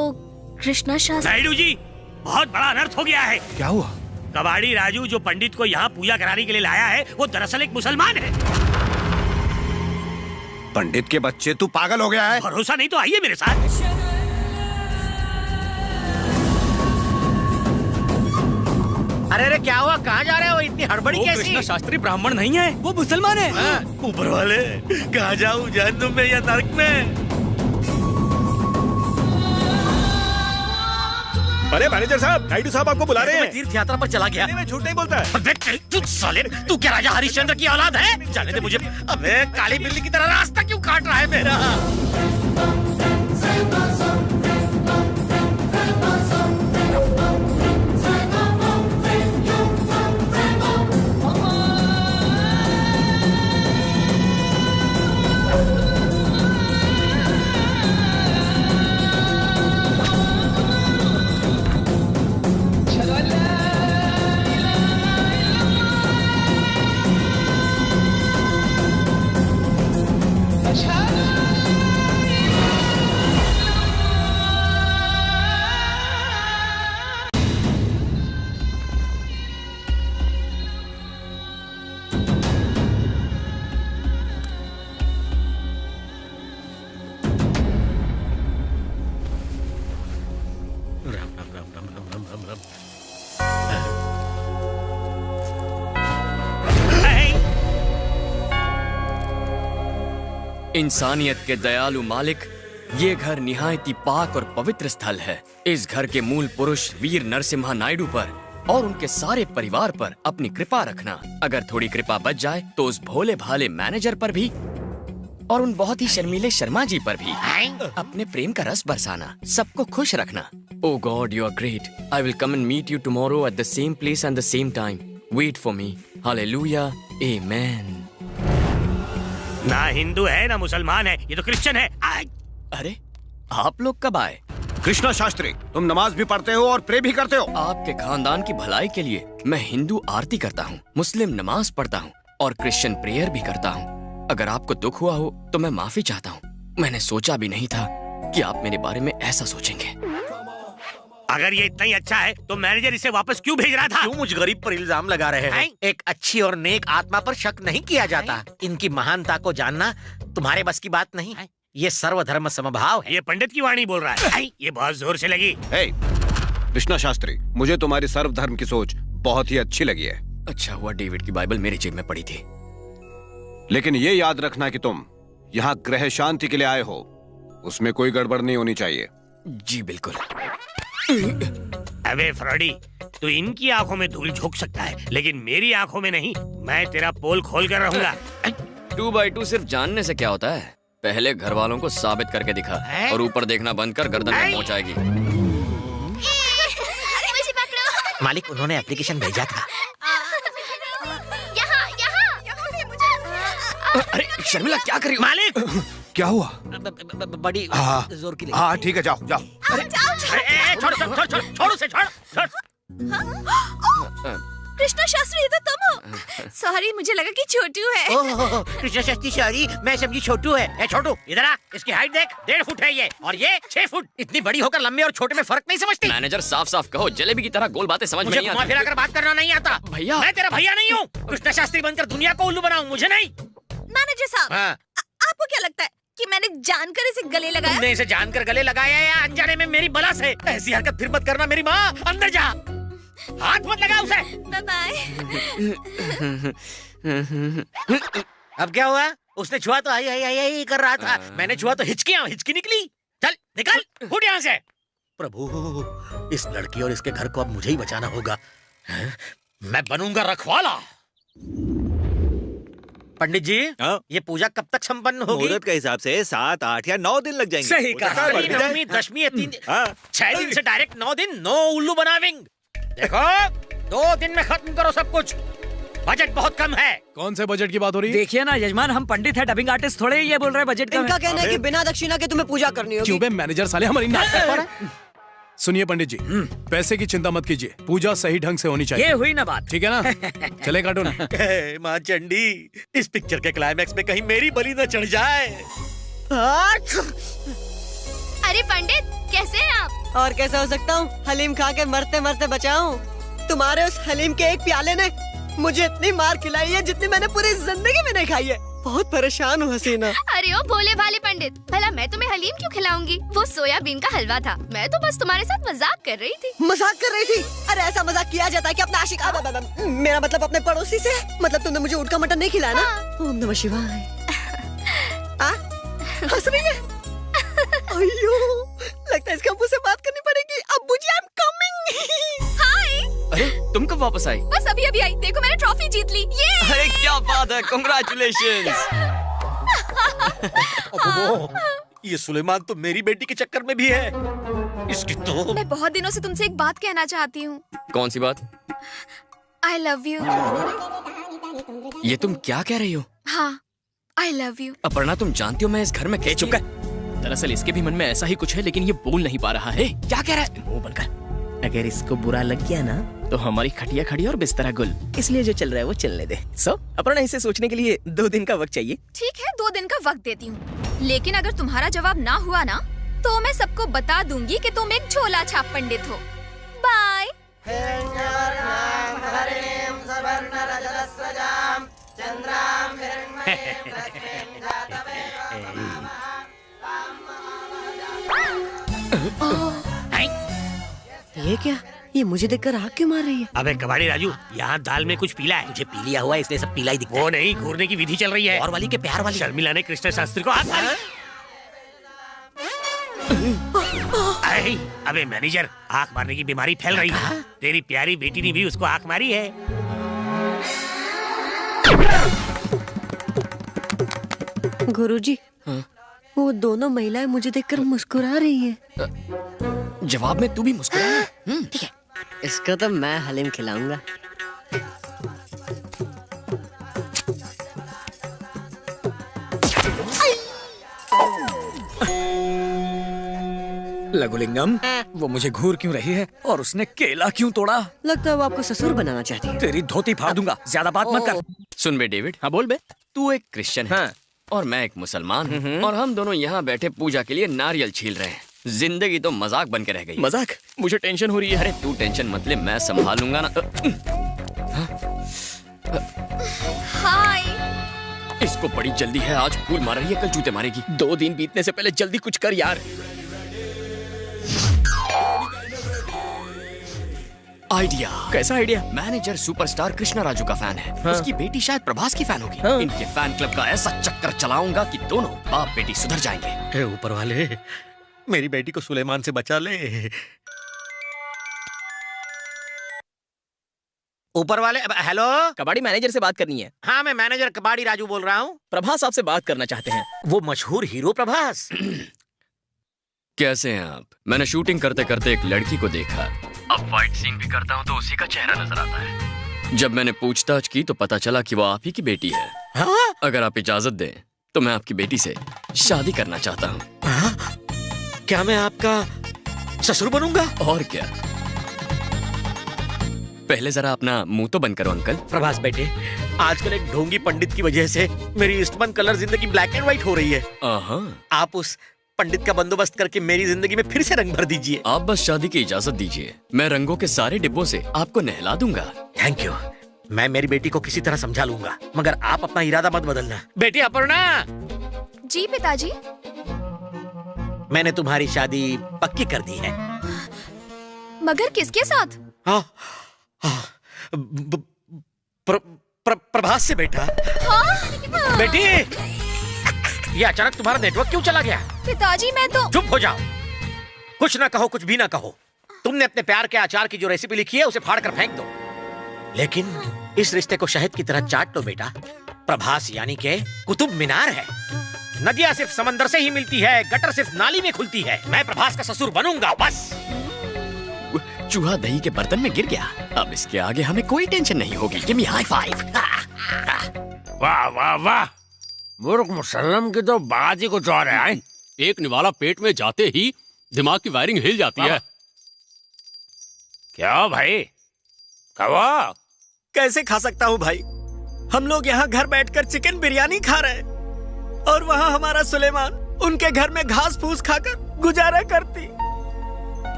कृष्णा शास्त्री। नायडू जी, बहुत बड़ा अनर्थ हो गया है। क्या हुआ? कबाड़ी राजू जो पंडित को यहाँ पूजा कराने के लिए लाया है, वो दरअसल एक मुसलमान है। पंडित के बच्चे, तू पागल हो गया है? भरोसा नहीं तो आइए मेरे साथ। अरे क्या हुआ, कहाँ जा रहे हो? इतनी हड़बड़ी कैसी? कृष्णा शास्त्री ब्राह्मण नहीं है, वो मुसलमान है। ऊपर वाले, कहाँ जाऊँ, जहन्नुम में या नरक में? अरे मैनेजर साहब, नायडू साहब आपको बुला रहे हैं। तीर्थ यात्रा पर चला गया। मैं झूठ नहीं बोलता। अबे तू साले, तू क्या राजा हरिश्चंद्र की औलाद है? जाने दे मुझे। अबे काली बिल्ली की तरह रास्ता क्यों काट रहा है मेरा? इंसानियत के दयालु मालिक, ये घर निहायती पाक और पवित्र स्थल है। इस घर के मूल पुरुष वीर नरसिम्हा नायडू पर और उनके सारे परिवार पर अपनी कृपा रखना। अगर थोड़ी कृपा बच जाए तो उस भोले भाले मैनेजर पर भी और उन बहुत ही शर्मीले शर्मा जी पर भी अपने प्रेम का रस बरसाना। सबको खुश रखना। Oh God, you are great. I will come and meet you tomorrow at the same place and the same time. Wait for me. Hallelujah, amen. ना हिंदू है ना मुसलमान है, ये तो क्रिश्चियन है। अरे आप लोग कब आए? कृष्णा शास्त्री, तुम नमाज भी पढ़ते हो और प्रे भी करते हो। आपके खानदान की भलाई के लिए मैं हिंदू आरती करता हूँ, मुस्लिम नमाज पढ़ता हूँ और क्रिश्चियन प्रेयर भी करता हूँ। अगर आपको दुख हुआ हो तो मैं माफी चाहता हूँ। मैंने सोचा भी नहीं था कि आप मेरे बारे में ऐसा सोचेंगे। अगर ये इतना ही अच्छा है तो मैनेजर इसे वापस क्यों भेज रहा था? क्यों मुझ गरीब पर इल्जाम लगा रहे हैं? एक अच्छी और नेक आत्मा पर शक नहीं किया जाता। इनकी महानता को जानना तुम्हारे बस की बात नहीं। ये सर्वधर्म समभाव है। ये पंडित की वाणी बोल रहा है। ये बहुत जोर से लगी। कृष्णा शास्त्री, मुझे तुम्हारी सर्वधर्म की सोच बहुत ही अच्छी लगी है। अच्छा हुआ डेविड की बाइबल मेरी जेब में पड़ी थी। लेकिन ये याद रखना कि तुम यहाँ ग्रह शांति के लिए आए हो, उसमें कोई गड़बड़ नहीं होनी चाहिए। जी बिल्कुल। अबे फ्रॉडी, तू इनकी आंखों में धूल झोंक सकता है लेकिन मेरी आंखों में नहीं। मैं तेरा पोल खोल कर रहूंगा। 2x2 सिर्फ जानने से क्या होता है, पहले घर वालों को साबित करके दिखा और ऊपर देखना बंद कर गर्दन में पहुंचाएगी। मुझे पकड़ो। मालिक, उन्होंने एप्लीकेशन भेजा था। अरे शर्मिला क्या कर रही हो? मालिक, क्या हुआ? बड़ी जोर की लगी। हाँ ठीक है, जाओ जाओ। छोड़ उसे, छोड़। कृष्णा शास्त्री, ये तो तुम हो। सॉरी, मुझे लगा कि छोटू है। कृष्णा शास्त्री सॉरी, मैं समझी छोटू है। ए छोटू, इधर आ। इसकी हाइट देख, 1.5 फुट है ये, और ये 6 फुट। इतनी बड़ी होकर लंबे और छोटे में फर्क नहीं समझती? मैनेजर साफ साफ कहो, जलेबी की तरह गोल बातें समझ में नहीं आती। फिरा कर बात करना नहीं आता। भैया, मैं तेरा भैया नहीं हूँ। कृष्णा शास्त्री बनकर दुनिया को उल्लू बनाऊं, मुझे नहीं। मैनेजर साहब, आपको क्या लगता है कि मैंने जानकर इसे गले लगाया? तुमने इसे जानकर गले लगाया या अनजाने में मेरी बला से? ऐसी हरकत फिर मत करना मेरी माँ। अंदर जा, हाथ मत लगा उसे। बाय। अब क्या हुआ? उसने छुआ तो आई कर रहा था। मैंने छुआ तो हिचकी निकली। चल निकल, उठ यहाँ से। प्रभु, इस लड़की और इसके घर को अब मुझे ही बचाना होगा। मैं बनूंगा रखवाला। पंडित जी, ये पूजा कब तक संपन्न होगी? मुहूर्त के हिसाब से 7, 8 या 9 दिन लग जाएंगे। सही कहा। 10वीं या 3 दिन, 6 दिन से डायरेक्ट 9 दिन। नो उल्लू बनाविंग। देखो, 2 दिन में खत्म करो सब कुछ। बजट बहुत कम है। कौन से बजट की बात हो रही है? देखिए ना यजमान, हम पंडित है, डबिंग आर्टिस्ट थोड़े। ये बोल रहे हैं बजट कम इनका है। कहना है कि बिना दक्षिणा के तुम्हें पूजा करनी होगी। क्यों बे, मैनेजर साले हमारी नाक काट पा रहा है। सुनिए पंडित जी, पैसे की चिंता मत कीजिए, पूजा सही ढंग से होनी चाहिए। ये हुई ना बात। ठीक है ना? चले कार्टून। माँ चंडी, इस पिक्चर के क्लाइमैक्स में कहीं मेरी बलि न चढ़ जाए। अरे पंडित, कैसे हैं आप? और कैसा हो सकता हूँ? हलीम खा के मरते मरते बचा हूँ। तुम्हारे उस हलीम के एक प्याले ने मुझे इतनी मार खिलाई है जितनी मैंने पूरी जिंदगी में नहीं खाई है। बहुत परेशान हूँ हसीना। अरे ओ भोले भाले पंडित, भला मैं तुम्हें हलीम क्यों खिलाऊंगी? वो सोयाबीन का हलवा था। मैं तो बस तुम्हारे साथ मजाक कर रही थी। मजाक कर रही थी? अरे ऐसा मजाक किया जाता है कि अपना आशिक मेरा मतलब अपने पड़ोसी से? मतलब तुमने मुझे ऊँट का मटन नहीं खिलाया ना? ओम नमः शिवाय। हंस रही है? अयो, लगता है इसका मुझसे बात करनी पड़ेगी। अब्बू जी, आई एम कमिंग। हाय। अरे तुम कब वापस आई? बस अभी आई। देखो, मैंने ट्रॉफी जीत ली। ये अरे क्या बात है, कांग्रेचुलेशंस। ये सुलेमान तो मेरी बेटी के चक्कर में भी है। इसकी तो। मैं बहुत दिनों से तुमसे एक बात कहना चाहती हूँ। कौन सी बात? I love you. ये तुम क्या कह रही हो? हाँ, आई लव यू। अपर्णा, तुम जानती हो मैं इस घर में कह चुका है। दरअसल इसके भी मन में ऐसा ही कुछ है, लेकिन ये बोल नहीं पा रहा है। क्या कह रहा है? मुंह बनकर। अगर इसको बुरा लग गया ना तो हमारी खटिया खड़ी और बिस्तरा गुल। इसलिए जो चल रहा है वो चलने दे। अपर्णा, इसे सोचने के लिए 2 दिन का वक्त चाहिए। ठीक है, 2 दिन का वक्त देती हूँ, लेकिन अगर तुम्हारा जवाब ना हुआ ना तो मैं सबको बता दूंगी कि तुम एक झोला छाप पंडित हो। बाय। ये क्या? ये मुझे देखकर आग क्यों मार रही है? अबे कबाड़ी राजू, यहाँ दाल में कुछ पीला है। मुझे पीलिया हुआ है, इसलिए सब पीला ही दिखता है। वो नहीं, घूरने की विधि चल रही है। और वाली के प्यार वाली। शर्मिला ने कृष्ण शास्त्री को हाथ मारी। अबे मैनेजर, आंख मारने की बीमारी फैल रही है। तेरी प्यारी बेटी ने भी उसको आंख मारी है। गुरुजी, वो दोनों महिलाएं मुझे देखकर मुस्कुरा रही हैं। जवाब में तू भी मुस्कुरा। ठीक है, इसको तो मैं हलीम खिलाऊंगा। लघुलिंगम, वो मुझे घूर क्यों रही है और उसने केला क्यों तोड़ा? लगता है वो आपको ससुर बनाना चाहती है। तेरी धोती फाड़ दूंगा, ज्यादा बात मत कर। सुन बे डेविड। हाँ बोल बे। तू एक क्रिश्चियन है और मैं एक मुसलमान हूँ, और हम दोनों यहाँ बैठे पूजा के लिए नारियल छील रहे हैं। जिंदगी तो मजाक बन के रह गई। मजाक? मुझे टेंशन हो रही है। अरे तू टेंशन मत ले, मैं संभालूंगा ना। हाय। इसको बड़ी जल्दी है, आज फूल मार रही है, कल जूते मारेगी। 2 दिन बीतने से पहले जल्दी कुछ कर यार। आइडिया। कैसा idea? Manager superstar Krishna Raju का फैन है। हाँ। उसकी बेटी शायद प्रभास की फैन होगी। हाँ। इनके फैन क्लब का ऐसा चक्कर चलाऊंगा कि दोनों बाप बेटी सुधर जाएंगे। हे ऊपर वाले, मेरी बेटी को सुलेमान से बचा ले। ऊपर वाले, हेलो। कबाड़ी मैनेजर से बात करनी है। हाँ, मैं मैनेजर कबाड़ी राजू बोल रहा हूँ। प्रभास आपसे बात करना चाहते हैं। वो मशहूर हीरो प्रभास। कैसे हैं आप? मैंने शूटिंग करते करते एक लड़की को देखा। अब फाइट सीन भी करता हूँ तो उसी का चेहरा नजर आता है। जब मैंने पूछताछ की तो पता चला कि वो आप ही की बेटी है। हाँ? अगर आप इजाजत दें तो मैं आपकी बेटी से शादी करना चाहता हूँ। हाँ? क्या मैं आपका ससुर बनूंगा? और क्या। पहले जरा अपना मुंह तो बंद करो अंकल। प्रभास बेटे, आजकल एक ढोंगी पंडित की वजह से मेरी ईस्टमन कलर जिंदगी ब्लैक एंड व्हाइट हो रही है। आप उस पंडित का बंदोबस्त करके मेरी जिंदगी में फिर से रंग भर दीजिए। आप बस शादी की इजाजत दीजिए, मैं रंगों के सारे डिब्बों से आपको नहला दूंगा। Thank you. मैं मेरी बेटी को किसी तरह समझा लूंगा, मगर आप अपना इरादा मत बदलना। बेटी अपर्णा। जी पिताजी। मैंने तुम्हारी शादी पक्की कर दी है। मगर किसके साथ? हाँ, प्रभास से बेटा। हाँ? बेटी, ये अचानक तुम्हारा नेटवर्क क्यों चला गया? पिताजी मैं तो। चुप हो जाओ, कुछ ना कहो, कुछ भी ना कहो। तुमने अपने प्यार के अचार की जो रेसिपी लिखी है उसे फाड़ कर फेंक दो, लेकिन इस रिश्ते को शहद की तरह चाट लो बेटा। प्रभास यानी के कुतुब मीनार है। नदियां सिर्फ समंदर से ही मिलती है, गटर सिर्फ नाली में खुलती है। मैं प्रभास का ससुर बनूंगा बस। चूहा दही के बर्तन में गिर गया, अब इसके आगे हमें कोई टेंशन नहीं होगी। Give me high five. वाह वाह वाह, मुर्ख मुसल्लम की तो बात ही कुछ और है। एक निवाला पेट में जाते ही दिमाग की वायरिंग हिल जाती है। क्या भाई, कहो? कैसे खा सकता हूँ भाई? हम लोग यहाँ घर बैठकर चिकन बिरयानी खा रहे हैं और वहाँ हमारा सुलेमान उनके घर में घास फूस खाकर गुजारा करती।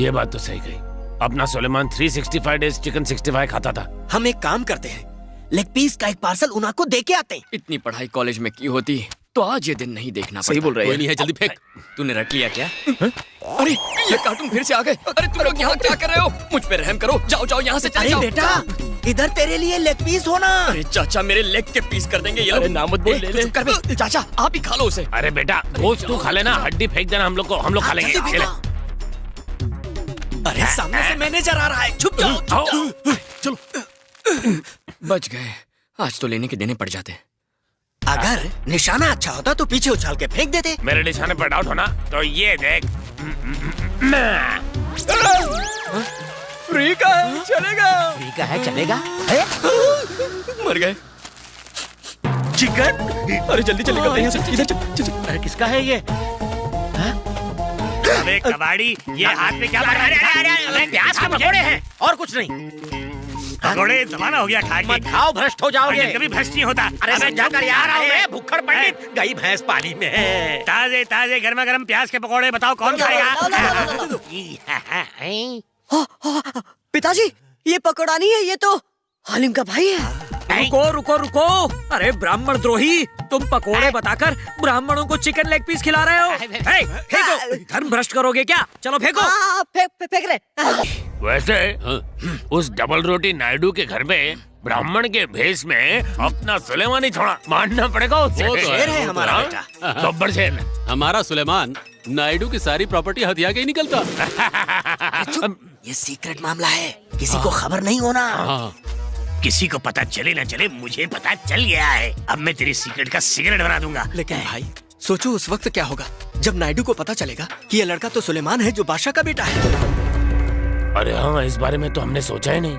ये बात तो सही कही। अपना सुलेमान 365 डेज चिकन 65 खाता था। हम एक काम करते हैं, लेग पीस का एक पार्सल उन्हा को दे के आते हैं। इतनी पढ़ाई कॉलेज में की होती तो आज ये दिन नहीं देखना पड़ता। सही बोल रहे हैं। कोई नहीं है, जल्दी फेंक। तूने रट लिया क्या? अरे ये कार्टून फिर से आ गए। अरे तुम लोग यहाँ क्या कर रहे हो? मुझ पे रहम करो, जाओ जाओ यहाँ से चले जाओ। बेटा, इधर तेरे लिए लेग पीस होना। अरे चाचा, मेरे लेग के पीस कर देंगे ये लोग। नाम मत बोल, ले ले। चुप कर बे। चाचा आप ही खा लो उसे। अरे बेटा, गोश्त तू खा लेना, हड्डी फेंक देना हम लोग को, हम लोग खा लेंगे। चले। अरे सामने से मैनेजर आ रहा है, छुप जाओ। चलो बच गए। आज तो लेने के देने पड़ जाते। अगर निशाना अच्छा होता तो पीछे उछाल के फेंक देते। मेरे निशाने पर डाउट होना तो ये देख। फ्री का है, चलेगा। फ्री का है, चलेगा। मर गए। चिकन। अरे जल्दी चले करते हैं, इधर चल। अरे किसका है ये? अबे कबाड़ी, ये हाथ में क्या पकड़ा? अरे प्याज के पकौड़े हैं और कुछ नहीं। पकौड़े जमाना हो गया खा के। मत खाओ, भ्रष्ट हो जाओगे। कभी भ्रष्ट नहीं होता। अरे समझा कर यार, अरे भुक्खड़ पंडित, गई भैंस पानी में। ताजे ताजे गर्मा गर्म प्याज के पकौड़े, बताओ कौन खाएगा? पिताजी, ये पकौड़ा नहीं है, ये तो हालिम का भाई है। रुको रुको रुको, अरे ब्राह्मण द्रोही, तुम पकोड़े बताकर ब्राह्मणों को चिकन लेग पीस खिला रहे हो। हे, फेंको, धर्म भ्रष्ट करोगे क्या? चलो फेंको। फेंक रहे। वैसे उस डबल रोटी नायडू के घर में ब्राह्मण के भेष में अपना सुलेमान ही छोड़ा, मानना पड़ेगा उसे। वो तो है हमारा बेटा। गब्बर शेर। हमारा सुलेमान नायडू की सारी प्रॉपर्टी हथिया के ही निकलता। ये सीक्रेट मामला है, किसी को खबर नहीं होना। किसी को पता चले ना चले, मुझे पता चल गया है। अब मैं तेरी सीक्रेट का सिगरेट बना दूंगा। लेकिन भाई सोचो उस वक्त क्या होगा जब नायडू को पता चलेगा कि ये लड़का तो सुलेमान है जो बादशाह का बेटा है। अरे हाँ, इस बारे में तो हमने सोचा ही नहीं।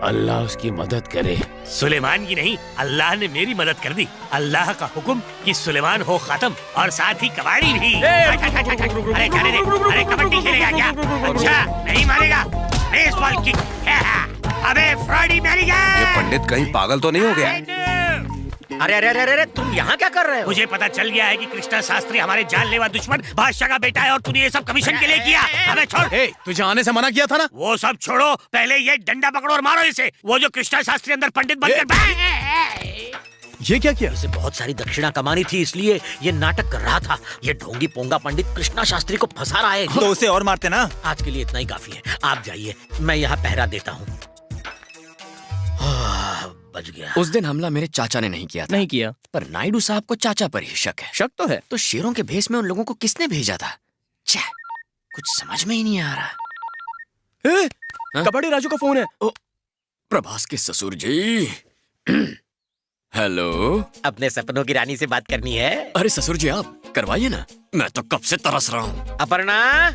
अल्लाह उसकी मदद करे। सुलेमान की नहीं, अल्लाह ने मेरी मदद कर दी। अल्लाह का हुक्म कि सुलेमान हो खत्म और साथ ही कबाड़ी भी। अरे जाने दे। अरे कबड्डी खेलेगा क्या? अच्छा नहीं मानेगा। Baseball kick. अबे फ्रॉडी मैनेजर। ये पंडित कहीं पागल तो नहीं हो गया? अरे अरे अरे अरे तुम यहाँ क्या कर रहे हो? मुझे पता चल गया है कि कृष्णा शास्त्री हमारे जानलेवा दुश्मन बादशाह का बेटा है और तूने ये सब कमीशन के लिए किया। अबे छोड़। तुझे आने से मना किया था ना। वो सब छोड़ो, पहले ये डंडा पकड़ो और मारो इसे। वो जो कृष्णा शास्त्री अंदर पंडित बनकर ये क्या किया? इसे बहुत सारी दक्षिणा कमानी थी, इसलिए ये नाटक कर रहा था। ये ढोंगी पोंगा पंडित कृष्णा शास्त्री को फंसा रहा है। तो उसे और मारते ना। आज के लिए इतना ही काफी है, आप जाइए, मैं यहाँ पहरा देता हूँ। बच गया। उस दिन हमला मेरे चाचा ने नहीं किया था। नहीं किया। पर नायडू साहब को चाचा पर ही शक है। शक तो है। तो शेरों के भेष में उन लोगों को किसने भेजा था? छे, कुछ समझ में ही नहीं आ रहा। कबड्डी राजू का फोन है। प्रभास के ससुर जी। हेलो। अपने सपनों की रानी से बात करनी है? अरे ससुर जी आप करवाइए ना, मैं तो कब से तरस रहा हूँ। अपर्णा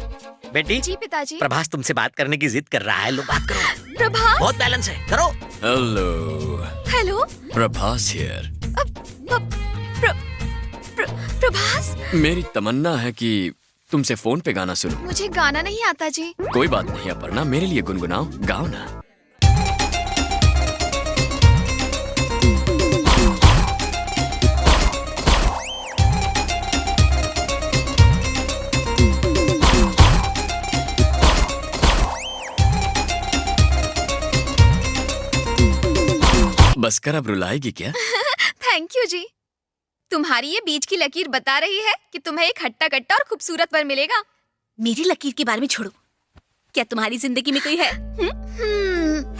बेटी। जी पिताजी। प्रभास तुमसे बात करने की जिद कर रहा है, लो बात करो। प्रभास। बहुत बैलेंस है, करो। Hello. Hello. Prabhas here. Prabhas. मेरी तमन्ना है कि तुमसे फोन पे गाना सुनो। मुझे गाना नहीं आता जी। कोई बात नहीं अपर्णा, मेरे लिए गुनगुनाओ, गाओ ना। बस कर, अब रुलाएगी क्या? थैंक यू जी। तुम्हारी ये बीच की लकीर बता रही है कि तुम्हें एक हट्टा कट्टा और खूबसूरत वर मिलेगा। मेरी लकीर के बारे में छोड़ो, क्या तुम्हारी जिंदगी में कोई है?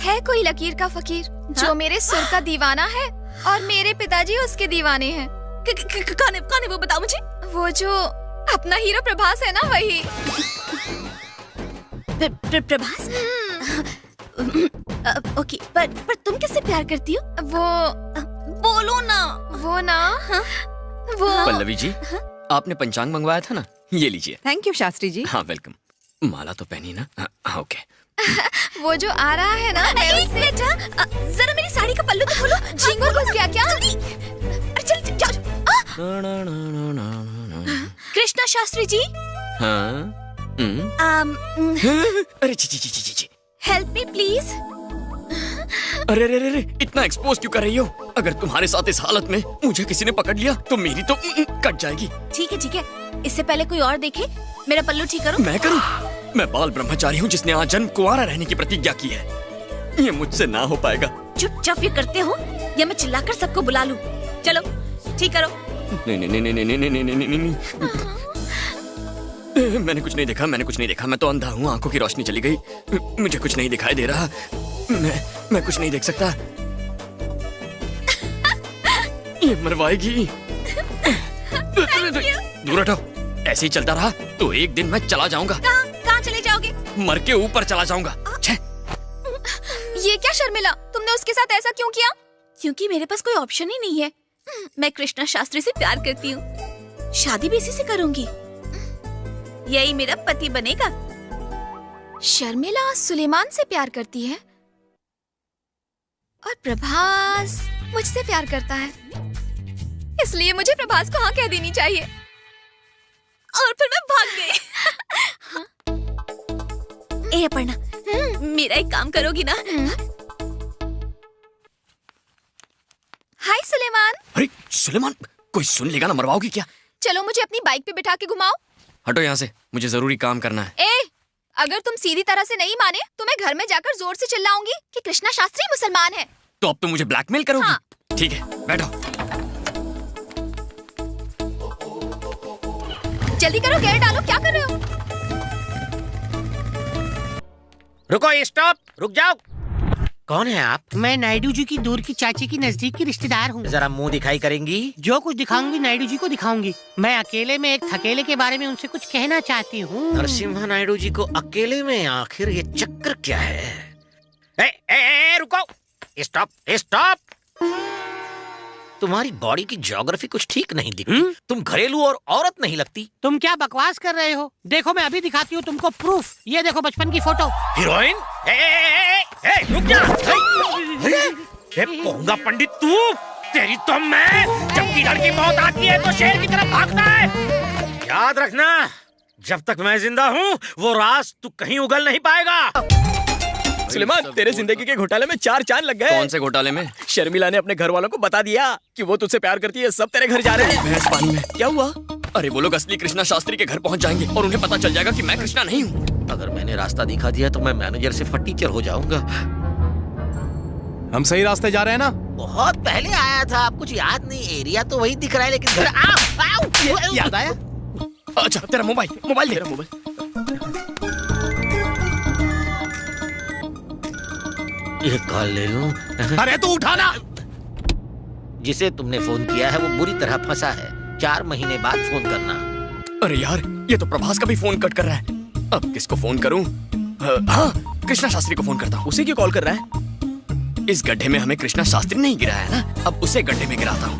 है कोई लकीर का फकीर जो मेरे सुर का दीवाना है और मेरे पिताजी उसके दीवाने हैं। कौन है वो बताओ मुझे। वो जो अपना हीरो प्रभास है ना, वही। प्रभास? ओके, पर तुम किससे प्यार करती हो? वो बोलो ना। वो ना वो पल्लवी जी, आपने पंचांग मंगवाया था ना, ये लीजिए। Thank you Shastri ji. हाँ वेलकम। माला तो पहनी ना? हाँ ओके। वो जो आ रहा है ना, बेटा जरा मेरी साड़ी का पल्लू तो खोलो। झिंगुर घुस गया क्या? अरे चल जाओ। कृष्णा शास्त्री जी। हाँ। अरे ची ची ची ची ची। Help me please. अरे रे रे रे, इतना एक्सपोज क्यों कर रही हो? अगर तुम्हारे साथ इस हालत में मुझे किसी ने पकड़ लिया तो मेरी तो कट जाएगी। ठीक है, इससे पहले कोई और देखे, मेरा पल्लू ठीक करो। मैं करूं? मैं बाल ब्रह्मचारी हूँ जिसने आजन्म कुंवारा रहने की प्रतिज्ञा की है। ये मुझसे ना हो पाएगा। चुपचाप ये करते हो या मैं चिल्लाकर सबको बुला लूं? चलो ठीक करो। नहीं। मैंने कुछ नहीं देखा, मैं तो अंधा हूँ, आंखों की रोशनी चली गई, मुझे कुछ नहीं दिखाई दे रहा, मैं कुछ नहीं देख सकता। ये मरवाएगी। दूर हटो। ऐसे ही चलता रहा तो एक दिन मैं चला जाऊंगा। कहाँ चले जाओगे? मर के ऊपर चला जाऊंगा। ये क्या शर्मिला, तुमने उसके साथ ऐसा क्यों किया? क्योंकि मेरे पास कोई ऑप्शन ही नहीं है। मैं कृष्णा शास्त्री से प्यार करती हूँ, शादी भी इसी से करूंगी, यही मेरा पति बनेगा। शर्मिला सुलेमान से प्यार करती है और प्रभास मुझसे प्यार करता है, इसलिए मुझे प्रभास को हाँ कह देनी चाहिए और फिर मैं भाग गई। ए अपर्णा, मेरा एक काम करोगी ना? हाय सुलेमान। अरे सुलेमान, कोई सुन लेगा ना, मरवाओगी क्या? चलो मुझे अपनी बाइक पे बिठा के घुमाओ। हटो यहाँ से, मुझे जरूरी काम करना है। अगर तुम सीधी तरह से नहीं माने तो मैं घर में जाकर जोर से चिल्लाऊंगी कि कृष्णा शास्त्री मुसलमान है। तो अब तुम मुझे ब्लैकमेल करोगी? हाँ। ठीक है, बैठो। जल्दी करो, गियर डालो, क्या कर रहे हो? रुको, स्टॉप, रुक जाओ। कौन है आप? मैं नायडू जी की दूर की चाची की नजदीक की रिश्तेदार हूँ। जरा मुंह दिखाई करेंगी? जो कुछ दिखाऊंगी नायडू जी को दिखाऊंगी। मैं अकेले में एक थकेले के बारे में उनसे कुछ कहना चाहती हूँ। नरसिम्हा नायडू जी को अकेले में? आखिर ये चक्कर क्या है? रुको, स्टॉप। तुम्हारी बॉडी की ज्योग्राफी कुछ ठीक नहीं दिखती। तुम घरेलू और औरत नहीं लगती। तुम क्या बकवास कर रहे हो? देखो मैं अभी दिखाती हूँ तुमको प्रूफ। ये देखो बचपन की फोटो। हीरोइन? रुक जा। पोंगा पंडित तू, तेरी तो मैं, जब की लड़की मौत आती है तो शेर की तरफ भागता है। याद रखना, जब तक मैं जिंदा हूँ वो राज तू कहीं उगल नहीं पाएगा। सुलेमान, तेरे जिंदगी के घोटाले में 4 चांद लग गए। कौन से घोटाले में? शर्मिला ने अपने घर वालों को बता दिया कि वो तुझसे प्यार करती है। सब तेरे घर जा रहे हैं। भैंस पानी में। क्या हुआ? अरे वो लोग असली कृष्णा शास्त्री के घर पहुंच जाएंगे और उन्हें पता चल जाएगा कि मैं कृष्णा नहीं हूँ। अगर मैंने रास्ता दिखा दिया तो मैं मैनेजर से फटीचर हो जाऊंगा। हम सही रास्ते जा रहे हैं ना? बहुत पहले आया था, आप कुछ याद नहीं। एरिया तो वही दिख रहा है लेकिन घर याद आया? अच्छा तेरा मोबाइल दे। तेरा मोबाइल ये कॉल ले लूं। अरे तू उठाना। जिसे तुमने फोन किया है वो बुरी तरह फंसा है। 4 महीने बाद फोन करना। अरे यार ये तो प्रभास का भी फोन कट कर रहा है। अब किसको फोन करूं? हाँ, कृष्णा शास्त्री को फोन करता हूँ। उसी की कॉल कर रहा है। इस गड्ढे में हमें कृष्णा शास्त्री नहीं गिराया है ना, अब उसे गड्ढे में गिराता हूँ।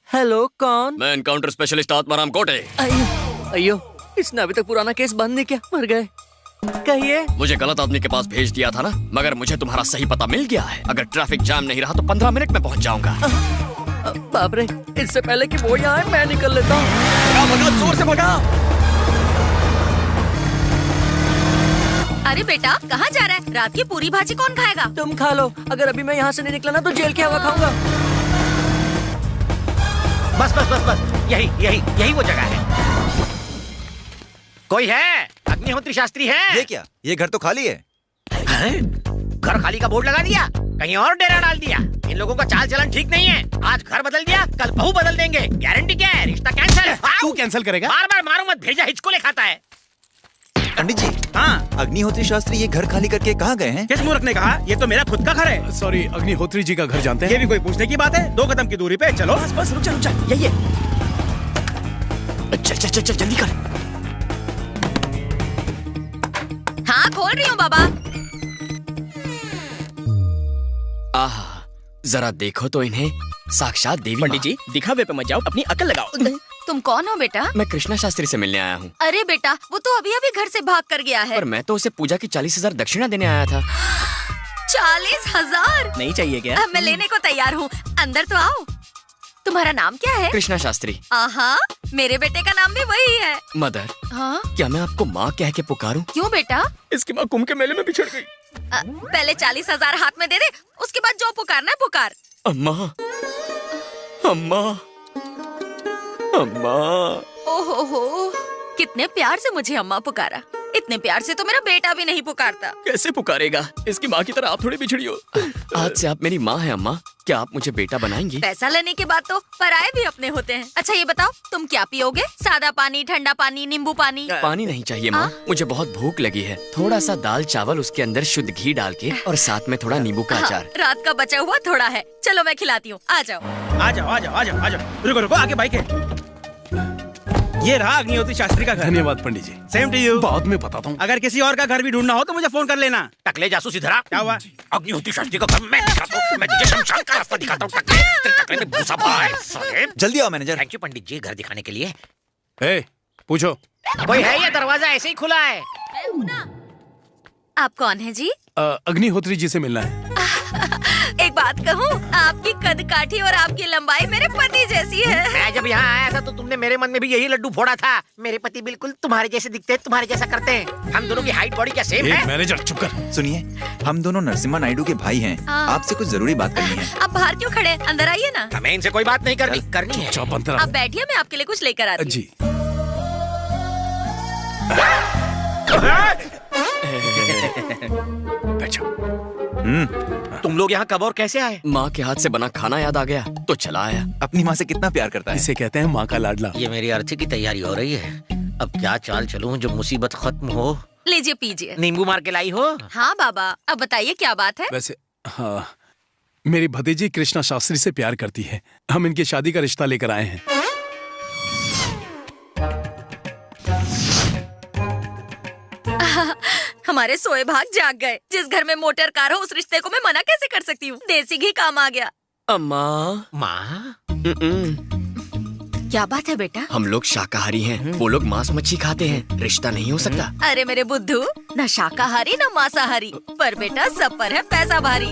हेलो, कौन? मैं एनकाउंटर स्पेशलिस्ट आत्माराम कोटे। अयो, इसने अभी तक पुराना केस बंद नहीं किया, मर गए। कहिए। मुझे गलत आदमी के पास भेज दिया था ना, मगर मुझे तुम्हारा सही पता मिल गया है। अगर ट्रैफिक जाम नहीं रहा तो 15 मिनट में पहुंच जाऊंगा। बाप रे, इससे पहले कि वो यहाँ आए मैं निकल लेता हूँ। भगा, जोर से भगा। अरे बेटा, कहाँ जा रहा है? रात की पूरी भाजी कौन खाएगा? तुम खा लो। अगर अभी मैं यहाँ से नहीं निकला ना तो जेल की हवा खाऊंगा। बस बस बस बस, यही वो जगह है। कोई है? अग्निहोत्री शास्त्री है? ये क्या? ये घर तो खाली है। घर खाली का बोर्ड लगा दिया, कहीं और डेरा डाल दिया। इन लोगों का चाल चलन ठीक नहीं है। आज घर बदल दिया, कल बहू बदल देंगे। गारंटी क्या है? रिश्ता कैंसिल। तू कैंसिल करेगा? बार बार मारो मत, भेजा हिचकोले खाता है। पंडित जी, हाँ, अग्निहोत्री शास्त्री ये घर खाली करके कहाँ गए हैं? किस मूर्ख ने कहा? ये तो मेरा खुद का घर है। सॉरी, अग्निहोत्री जी का घर जानते हैं? ये भी कोई पूछने की बात है? 2 कदम की दूरी पे चलो। बस रुक जा, यही है। चल जल्दी कर। हाँ, खोल रही हूँ बाबा। आहा, जरा देखो तो इन्हें, साक्षात देवी पंडित जी, दिखावे पे मत जाओ, अपनी अकल लगाओ। तुम कौन हो बेटा? मैं कृष्णा शास्त्री से मिलने आया हूँ। अरे बेटा, वो तो अभी अभी घर से भाग कर गया है। पर मैं तो उसे पूजा की 40,000 दक्षिणा देने आया था। 40,000? नहीं चाहिए क्या? मैं लेने को तैयार हूँ, अंदर तो आओ। तुम्हारा नाम क्या है? कृष्णा शास्त्री। आहा, मेरे बेटे का नाम भी वही है। मदर, हाँ? क्या मैं आपको माँ कह के पुकारूं? क्यों बेटा? इसकी माँ कुंभ के मेले में बिछड़ गई। पहले 40,000 हाथ में दे दे, उसके बाद जो पुकारना है पुकार। अम्मा, अम्मा, अम्मा। ओहो हो, कितने प्यार से मुझे अम्मा पुकारा। इतने प्यार से तो मेरा बेटा भी नहीं पुकारता। कैसे पुकारेगा? इसकी माँ की तरह आप थोड़ी बिछड़ी हो। आज से आप मेरी माँ हैं अम्मा। क्या आप मुझे बेटा बनाएंगी? पैसा लेने के बाद तो पराये भी अपने होते हैं। अच्छा ये बताओ, तुम क्या पियोगे? सादा पानी, ठंडा पानी, नींबू पानी? पानी नहीं चाहिए माँ, मुझे बहुत भूख लगी है। थोड़ा सा दाल चावल, उसके अंदर शुद्ध घी डाल के और साथ में थोड़ा नींबू का अचार। रात का बचा हुआ थोड़ा है, चलो मैं खिलाती हूँ। आ जाओ। आ जाओ आ जाओ आ जाओ आ जाओ। रुको आगे बाइक है। ये रहा अग्निहोत्री शास्त्री का घर। धन्यवाद Pandit ji. Same to you. बाद में बताता हूँ। अगर किसी और का घर भी ढूंढना हो तो मुझे फोन कर लेना। टकले जासूस इधर आ। क्या हुआ? अग्निहोत्री शास्त्री का घर मैं दिखाता हूँ। मैं तुझे शमशान का रास्ता दिखाता हूँ। टकले में भूसा भरा है साले। जल्दी आओ मैनेजर। थैंक यू पंडित जी घर दिखाने के लिए। पूछो। कोई है या दरवाजा ऐसे ही खुला है? मैं हूँ ना। आप कौन है जी? अग्निहोत्री जी से मिलना है। एक बात कहूँ, आपकी कद काठी और आपकी लंबाई मेरे पति जैसी है। मैं जब यहाँ आया था तो तुमने मेरे मन में भी यही लड्डू फोड़ा था। मेरे पति बिल्कुल तुम्हारे जैसे दिखते हैं, तुम्हारे जैसा करते हैं। हम दोनों की हाइट बॉडी क्या सेम है? मैनेजर चुप कर। सुनिए, हम दोनों नरसिम्हा नायडू के भाई हैं। आपसे कुछ जरूरी बात करनी है। आप बाहर क्यों खड़े? अंदर आइए ना। हमें इनसे कोई बात नहीं करनी है। आप बैठिए, मैं आपके लिए कुछ लेकर आती हूँ। जी। तुम लोग यहाँ कब और कैसे आए? माँ के हाथ से बना खाना याद आ गया तो चला आया। अपनी माँ से कितना प्यार करता है। इसे कहते हैं माँ का लाडला। ये मेरी अर्थी की तैयारी हो रही है। अब क्या चाल चलूं जो मुसीबत खत्म हो। लीजिए पीजिए। नींबू मार के लाई हो? हाँ बाबा, अब बताइए क्या बात है? वैसे हाँ, मेरी भतीजी कृष्णा शास्त्री से प्यार करती है। हम इनकी शादी का रिश्ता लेकर आए हैं। हमारे सोए भाग जाग गए। जिस घर में मोटर कार हो उस रिश्ते को मैं मना कैसे कर सकती हूँ? देसी घी काम आ गया। अम्मा। माँ? क्या बात है बेटा? हम लोग शाकाहारी हैं, वो लोग मांस मच्छी खाते हैं, रिश्ता नहीं हो सकता। अरे मेरे बुद्धू, न शाकाहारी न मांसाहारी, पर बेटा सब पर है पैसा भारी।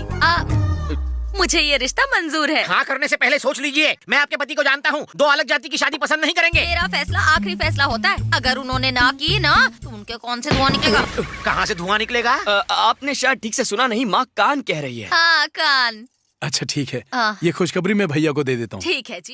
मुझे ये रिश्ता मंजूर है। हाँ करने से पहले सोच लीजिए। मैं आपके पति को जानता हूँ, दो अलग जाति की शादी पसंद नहीं करेंगे। मेरा फैसला आखिरी फैसला होता है। अगर उन्होंने ना की ना तो उनके कौन से धुआं निकलेगा। कहाँ से धुआं निकलेगा? आपने शायद ठीक से सुना नहीं, माँ कान कह रही है। हाँ कान। अच्छा ठीक है, हाँ। ये खुशखबरी मैं भैया को दे देता हूँ। ठीक है जी।